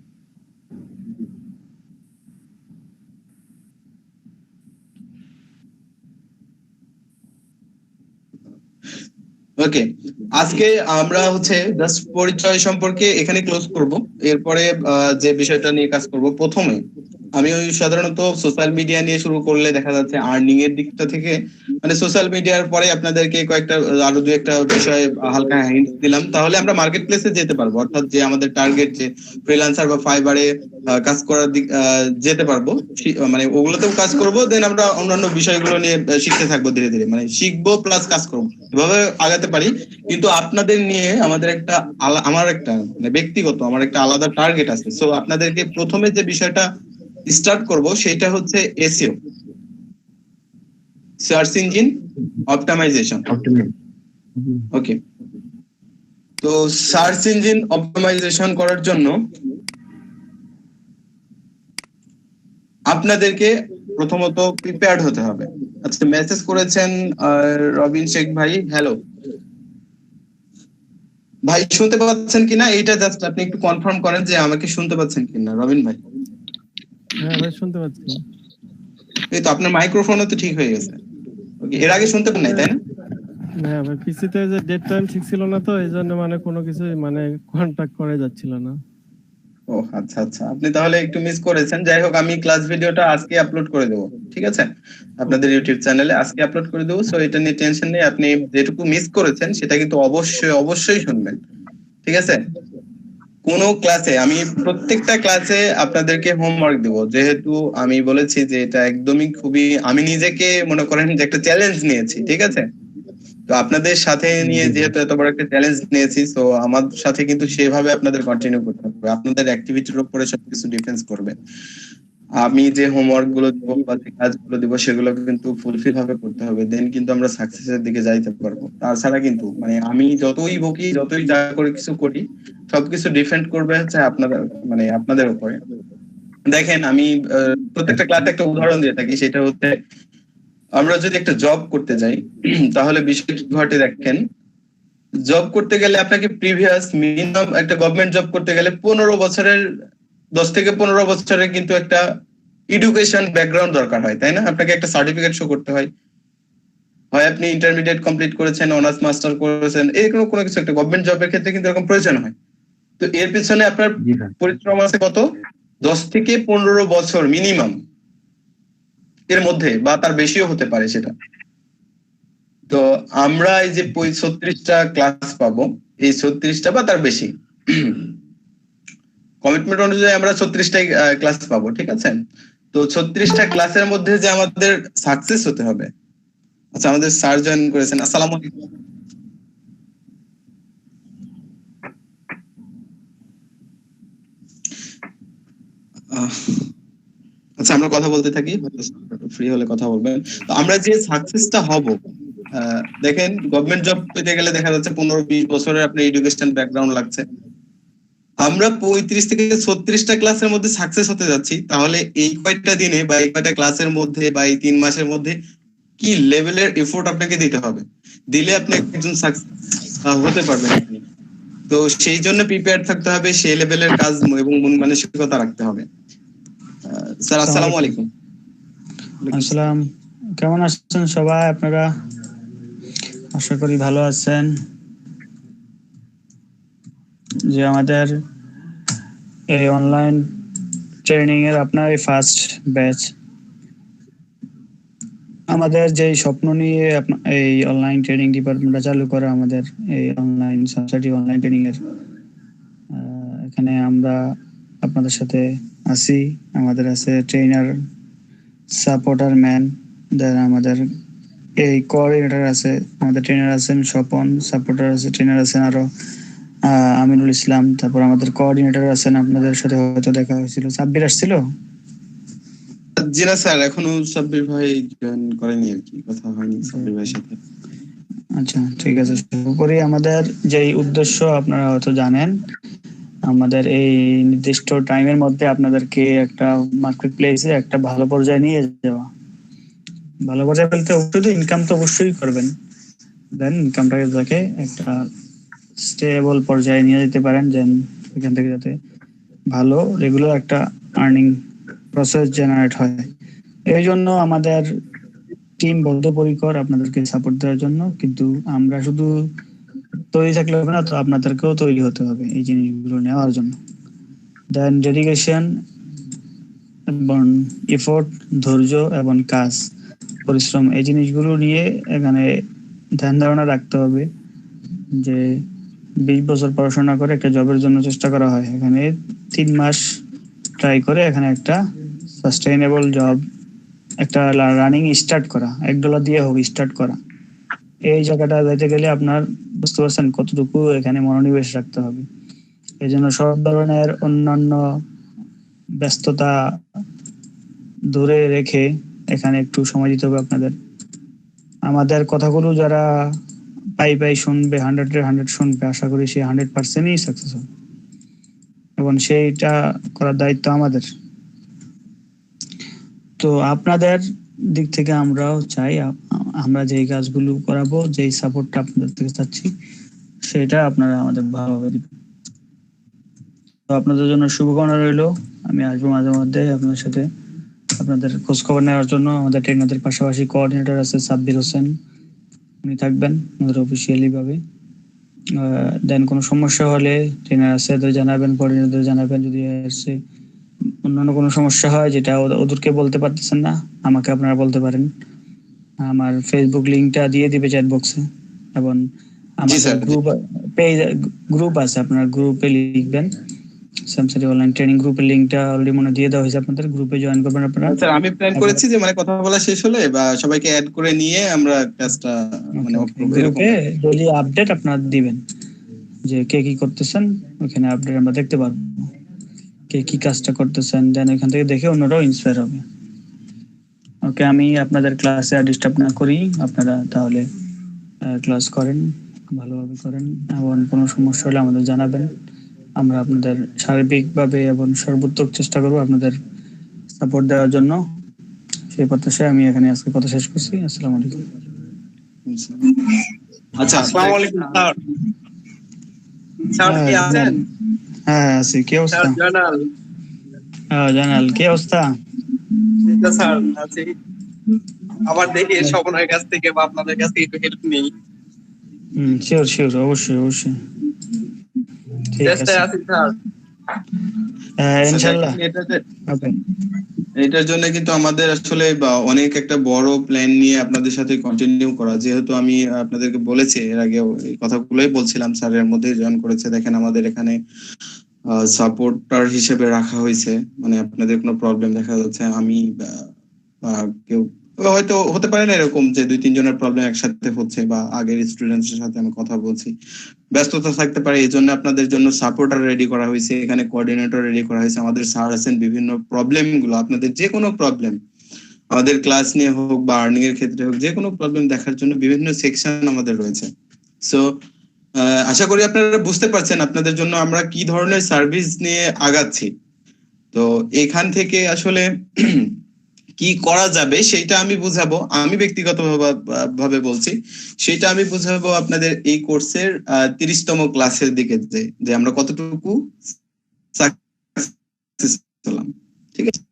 ওকে, আজকে আমরা হচ্ছে জাস্ট পরিচয় সম্পর্কে এখানে ক্লোজ করব, এরপরে যে বিষয়টা নিয়ে কাজ করব। প্রথমে আমি সাধারণত সোশ্যাল মিডিয়া নিয়ে শুরু করলে দেখা যাচ্ছে আর্নিং এর দিকটা থেকে, মানে সোশ্যাল মিডিয়ার পরে আপনাদেরকে কয়েকটা আরো দু একটা বিষয় হালকা হিন্ট দিলাম, তাহলে আমরা মার্কেট প্লেসে যেতে পারবো, অর্থাৎ যে আমাদের টার্গেট যে ফ্রিল্যান্সার বা ফাইবারে কাজ করার দিক যেতে পারবো, মানে ওগুলোতেও কাজ করব, দেন আমরা অন্যান্য বিষয়গুলো নিয়ে শিখতে থাকবো ধীরে ধীরে, মানে শিখবো প্লাস কাজ করবো, এভাবে আগাতে পারি। কিন্তু আপনাদের নিয়ে আমাদের একটা আমার একটা মানে ব্যক্তিগত আমার একটা আলাদা টার্গেট আছে। সো আপনাদেরকে প্রথমে যে বিষয়টা স্টার্ট করব সেটা হচ্ছে এসইও, সার্চ ইঞ্জিন অপটিমাইজেশন। ওকে, তো সার্চ ইঞ্জিন অপটিমাইজেশন করার জন্য আপনাদেরকে প্রথমত প্রিপেয়ার্ড হতে হবে। আচ্ছা, মেসেজ করেছেন রবিন শেখ ভাই, হ্যালো ভাই, শুনতে পাচ্ছেন কিনা এইটা জাস্ট আপনি একটু কনফার্ম করেন যে আমাকে শুনতে পাচ্ছেন কিনা। রবিন ভাই? হ্যাঁ ভাই, শুনতে পাচ্ছি। এই তো আপনার মাইক্রোফোনও তো ঠিক হয়ে গেছে। ওকে, এর আগে শুনতে পান নাই তাই না? হ্যাঁ ভাই, পিসিতে যে ডেট টাইম ঠিক ছিল না, তো এই জন্য মানে কোনো কিছু মানে কন্টাক্ট করা যাচ্ছিল না। ও আচ্ছা আচ্ছা, আপনি তাহলে একটু মিস করেছেন। যাই হোক, আমি ক্লাস ভিডিওটা আজকে আপলোড করে দেবো, ঠিক আছে? আপনাদের ইউটিউব চ্যানেলে আজকে আপলোড করে দেবো, সো এটা নিয়ে টেনশন নেই। আপনি যেটুকু মিস করেছেন সেটা কিন্তু অবশ্যই অবশ্যই শুনবেন, ঠিক আছে? কোনো ক্লাসে আমি প্রত্যেকটা ক্লাসে আপনাদেরকে হোমওয়ার্ক দেব, যেহেতু আমি বলেছি যে এটা একদমই খুবই, আমি নিজেকে মনে করেন যে একটা চ্যালেঞ্জ নিয়েছি, ঠিক আছে? তো আপনাদের সাথে নিয়ে যেহেতু এত বড় একটা চ্যালেঞ্জ নিয়েছি, তো আমার সাথে কিন্তু সেভাবে আপনাদের কন্টিনিউ করতে হবে। আপনাদের অ্যাক্টিভিটির উপরে সবকিছু ডিপেন্ড করবে। আমি যে হোমওয়ার্ক গুলো দিব বা যে কাজগুলো দিব সেগুলো কিন্তু ফুলফিল ভাবে করতে হবে, দেন কিন্তু আমরা সাকসেসের দিকে যাইতে পারবো। তাছাড়া কিন্তু মানে আমি যতই বকি, যতই যা করে কিছু করি, সবকিছু ডিপেন্ড করবে হচ্ছে আপনাদের, মানে আপনাদের উপরে। দেখেন, আমি প্রত্যেকটা ক্লাসে একটা উদাহরণ দিয়ে থাকি, সেটা হচ্ছে আমরা যদি একটা জব করতে যাই তাহলে বিষয় কি ঘটে দেখেন। জব করতে গেলে আপনাকে প্রিভিয়াস মিনিমাম একটা গভর্নমেন্ট জব করতে গেলে 15 বছরের, 10 থেকে 15 বছরের কিন্তু একটা এডুকেশন ব্যাকগ্রাউন্ড দরকার হয়, তাই না? আপনাকে একটা সার্টিফিকেট শো করতে হয়, হয় আপনি ইন্টারমিডিয়েট কমপ্লিট করেছেন, অনার্স মাস্টার করেছেন, এরকম কোনো কিছু একটা গভর্নমেন্ট জবের ক্ষেত্রে কিন্তু এরকম প্রয়োজন হয়। তো এর পিছনে আপনার জি স্যার। পরিশ্রম আছে কত? 10 থেকে 15 বছর মিনিমাম, এর মধ্যে বা তার বেশিও হতে পারে সেটা। তো আমরা এই যে 36টা ক্লাস পাবো, এই 36টা বা তার বেশি কমিটমেন্ট অনুযায়ী আমরা 36টাই ক্লাস পাবো, ঠিক আছে? তো 36টা ক্লাসের মধ্যে যে আমাদের সাকসেস হতে হবে। আচ্ছা, আমাদের স্যার জয়েন করেছেন, আসসালামু আলাইকুম। আচ্ছা, আমরা কথা বলতে থাকি, ফ্রি হলে কথা বলবেন। তো আমরা যে সাকসেসটা হব, দেখেন গভর্নমেন্ট জব পেতে গেলে দেখা যাচ্ছে 15-20 বছরের আপনার এডুকেশন ব্যাকগ্রাউন্ড লাগছে। আমরা 35 থেকে 36টা ক্লাসের মধ্যে সাকসেস হতে যাচ্ছি, তাহলে এই কয়টা দিনে বা এই কয়টা ক্লাসের মধ্যে বা এই 3 মাসের মধ্যে কি লেভেলের এফোর্ট আপনাকে দিতে হবে, দিলে আপনি একজন সাকসেস হতে পারবেন আপনি। তো সেই জন্য প্রিপেয়ার থাকতে হবে, সেই লেভেলের কাজ এবং মন মানসিকতা রাখতে হবে। স্যার আসসালামু আলাইকুম। আসসালাম, কেমন আছেন সবাই আপনারা? আশা করি ভালো আছেন। যে আমাদের এই অনলাইন ট্রেনিং এর আপনার এই ফার্স্ট ব্যাচ, আমাদের যে স্বপ্ন নিয়ে এই অনলাইন ট্রেনিং ডিপার্টমেন্টটা চালু করা, আমাদের এই অনলাইন সোসাইটি অনলাইন ট্রেনিং এর, এখানে আমরা আপনাদের সাথে আছি। আমাদের আছে ট্রেনার, সাপোর্টার ম্যান, দেন আমাদের এই কোঅর্ডিনেটর আছে, আমাদের ট্রেনার আছেন স্বপন, সাপোর্টার আছে, ট্রেনার আছেন আরো আমিনুল ইসলাম, তারপর আমাদের কোঅর্ডিনেটর আছেন, আপনাদের সাথে হয়তো দেখা হয়েছিল, সাব্বির আসছিল। জি না স্যার, এখনো সাব্বির ভাই জয়েন করেনি, আর কি কথা হয়নি সাব্বির ভাইয়ের সাথে। আচ্ছা, ঠিক আছে। সর্বোপরি আমাদের যেই উদ্দেশ্য আপনারা হয়তো জানেন, আমাদের এই নির্দিষ্ট টাইমের মধ্যে আপনাদেরকে একটা মার্কেট প্লেসে একটা ভালো পর্যায়ে নিয়ে যাওয়া। ভালো পর্যায়ে বলতে অবশ্যই ইনকাম তো অবশ্যই করবেন, দেন ইনকামটাকে যাকে একটা স্টেবল পর্যায়ে নিয়ে যেতে পারেন, দেন এখান থেকে যাতে ভালো রেগুলার একটা আর্নিং প্রসেস জেনারেট হয়। এই জন্য আমাদের টিম বদ্ধপরিকর আপনাদেরকে সাপোর্ট দেওয়ার জন্য। কিন্তু আমরা শুধু তৈরি থাকলে হবে না, তো আপনাদেরকেও তৈরি হতে হবে এই জিনিসগুলো নেওয়ার জন্য। দেন ডেডিকেশন এবং এফোর্ট, ধৈর্য এবং কাজ, পরিশ্রম, এই জিনিসগুলো নিয়ে এখানে ধ্যান ধারণা রাখতে হবে। যে 20 বছর পড়াশোনা করে একটা জবের জন্য চেষ্টা করা হয়, এখানে 3 মাস ট্রাই করে এখানে একটা সাস্টেইনেবল জব, একটা রানিং স্টার্ট করা, $1 দিয়ে হোক স্টার্ট করা। এই জায়গাটা যাইতে গেলে আপনার বুঝতে পারছেন কতটুকু এখানে মনোনিবেশ রাখতে হবে। এই জন্য সব ধরনের অন্যান্য ব্যস্ততা দূরে রেখে এখানে একটু সময় দিতে হবে আপনাদের। আমাদের কথাগুলো যারা পাই শুনবে, 100 শুনবে, আশা করি সে 100%ই সাকসেস হবে, এবং সেইটা করার দায়িত্ব আমাদের। তো আপনাদের দিক থেকে আমরাও চাই আমরা যেই কাজগুলো করাবো, যেই সাপোর্টটা আপনাদের থেকে চাচ্ছি, সেটা আপনারা আমাদের ভালোভাবে দিবেন। তো আপনাদের জন্য শুভকামনা রইল। আমি আসবো মাঝে মধ্যে আপনাদের সাথে আপনাদের খোঁজ খবর নেওয়ার জন্য। আমাদের ট্রেনারদের পাশাপাশি কোঅর্ডিনেটর আছে সাব্বির হোসেন, উনি থাকবেন আমাদের অফিসিয়ালি ভাবে। দেন কোনো সমস্যা হলে ট্রেনার স্যারদের জানাবেন, কোঅর্ডিনেটরদের জানাবেন। যদি অন্যান্য কোনো সমস্যা হয় যেটা ওদেরকে বলতে পারতেছেন না, আমাকে আপনারা বলতে পারেন। আমার ফেসবুক লিংকটা দিয়ে দিবে চ্যাট বক্সে, এবং জি আমাদের স্যার। গ্রুপ আছে, আপনারা গ্রুপে লিখবেন। স্যামসাং অনলাইন ট্রেনিং গ্রুপের লিংকটা অলরেডি মনে দিয়ে দেওয়া হয়েছে, আপনাদের গ্রুপে জয়েন করবেন আপনারা। স্যার আমি প্ল্যান করেছি যে মানে কথা বলা শেষ হলে বা সবাইকে অ্যাড করে নিয়ে আমরা ক্লাসটা মানে গ্রুপে ডেইলি আপডেট আপনারা দিবেন যে কে কি করতেছেন, ওখানে আপডেট আমরা দেখতে পারবো কে কি কাজটা করতেছেন। দেন ওইখান থেকে দেখে অন্যরাও ইন্সপায়ার হবে। ওকে, আমি আপনাদের ক্লাসে আর ডিস্টার্ব না করি, আপনারা তাহলে ক্লাস করেন, ভালোভাবে করেন, এবং কোনো সমস্যা হলে আমাদের জানাবেন। আমরা আপনাদের সার্বিকভাবে এবং সর্বোত্তম চেষ্টা করবো আপনাদের সাপোর্ট দেওয়ার জন্য। সেই প্রত্যাশায় আমি এখানে আজকে কথা শেষ করছি। আসসালামু আলাইকুম। আচ্ছা, আসসালামু আলাইকুম স্যার। স্যার কি আছেন? হ্যাঁ আছি। কি অবস্থা? স্যার জানাল। জানাল, কি অবস্থা? স্যার আছি। আবার দেখি স্বপনের কাছ থেকে বা আপনাদের কাছ থেকে একটু হেল্প নেই। শিওর শিওর, অবশ্যই অবশ্যই। ঠিক আছে, চেষ্টায় আছি স্যার। ইনশাআল্লাহ। ওকে, এটার জন্য কিন্তু আমাদের আসলে অনেক একটা বড় প্ল্যান নিয়ে আপনাদের সাথে কন্টিনিউ করা। যেহেতু আমি আপনাদেরকে বলেছি এর আগেও এই কথাগুলোই বলছিলাম, স্যারের মধ্যে জয়েন করেছে। দেখেন আমাদের এখানে সাপোর্টার হিসেবে রাখা হয়েছে, মানে আপনাদের কোনো প্রবলেম দেখা যাচ্ছে আমি কেউ হয়তো হতে পারে না এরকম যে 2-3 জনের প্রবলেম একসাথে হচ্ছে, বা আগের স্টুডেন্টসের সাথে আমি কথা বলছি, ব্যস্ততা থাকতে পারে। এই জন্য আপনাদের জন্য সাপোর্টার রেডি করা হয়েছে, এখানে কোঅর্ডিনেটর রেডি করা হয়েছে। আমাদের স্যার আছেন, বিভিন্ন প্রবলেম গুলো আপনাদের যে কোনো প্রবলেম আমাদের ক্লাস নিয়ে হোক বা আর্নিং এর ক্ষেত্রে হোক, যে কোনো প্রবলেম দেখার জন্য বিভিন্ন সেকশন আমাদের রয়েছে। সো আশা করি আপনারা বুঝতে পারছেন আপনাদের জন্য আমরা কি ধরনের সার্ভিস নিয়ে আগাচ্ছি। তো এখান থেকে আসলে কি করা যাবে সেটা আমি বুঝাবো, আমি ব্যক্তিগত ভাবে বলছি, সেটা আমি বুঝাবো আপনাদের এই কোর্সের 30তম ক্লাসের দিকে, যে আমরা কতটুকু সাকসেস হলাম। ঠিক আছে।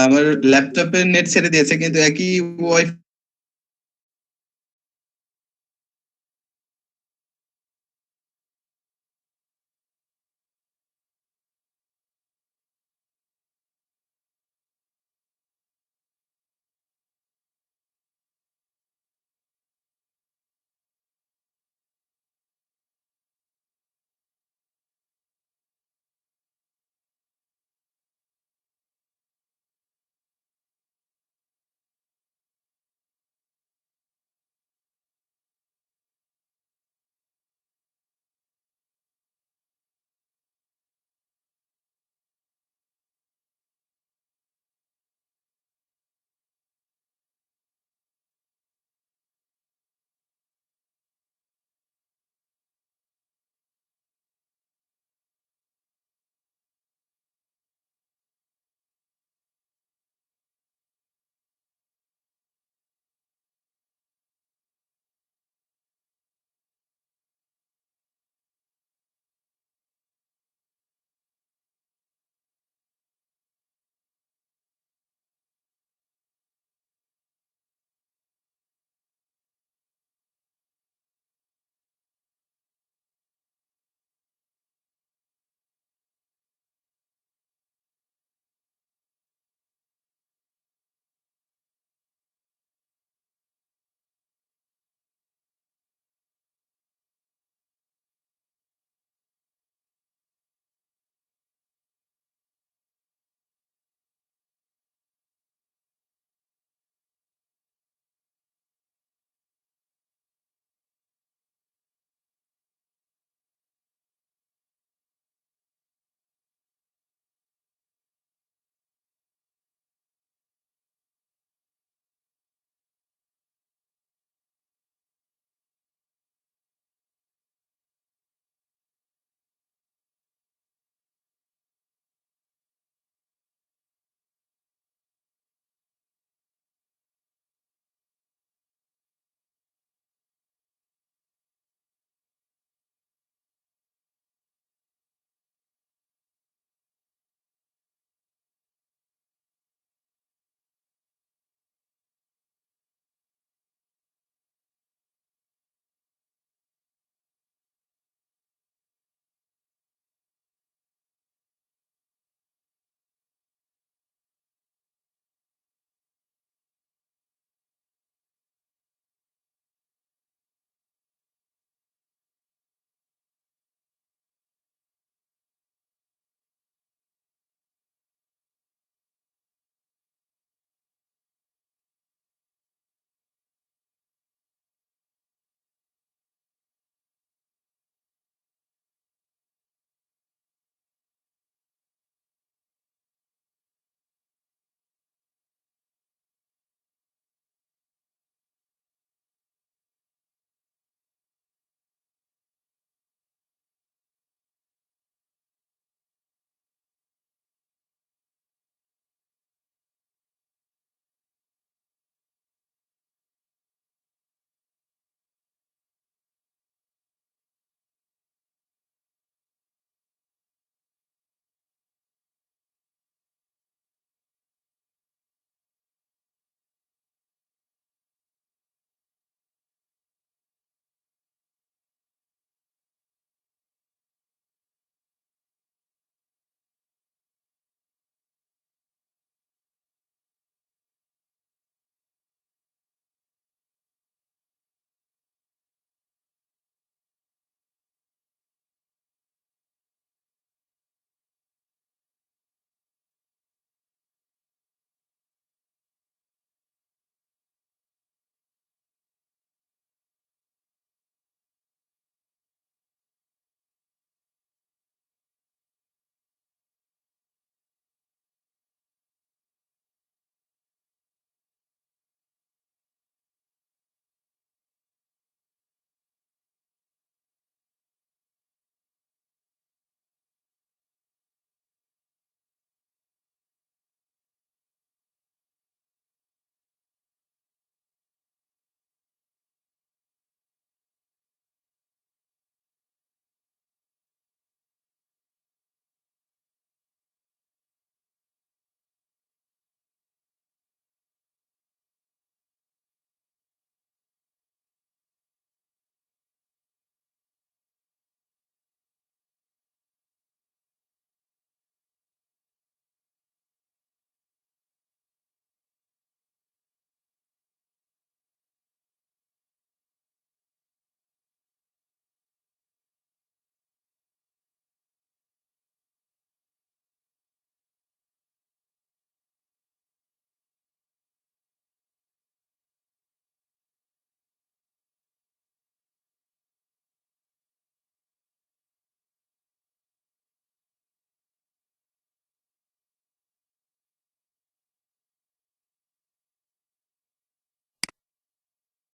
আমার ল্যাপটপের নেট ছেড়ে দিয়েছে, কিন্তু একই ওয়াইফাই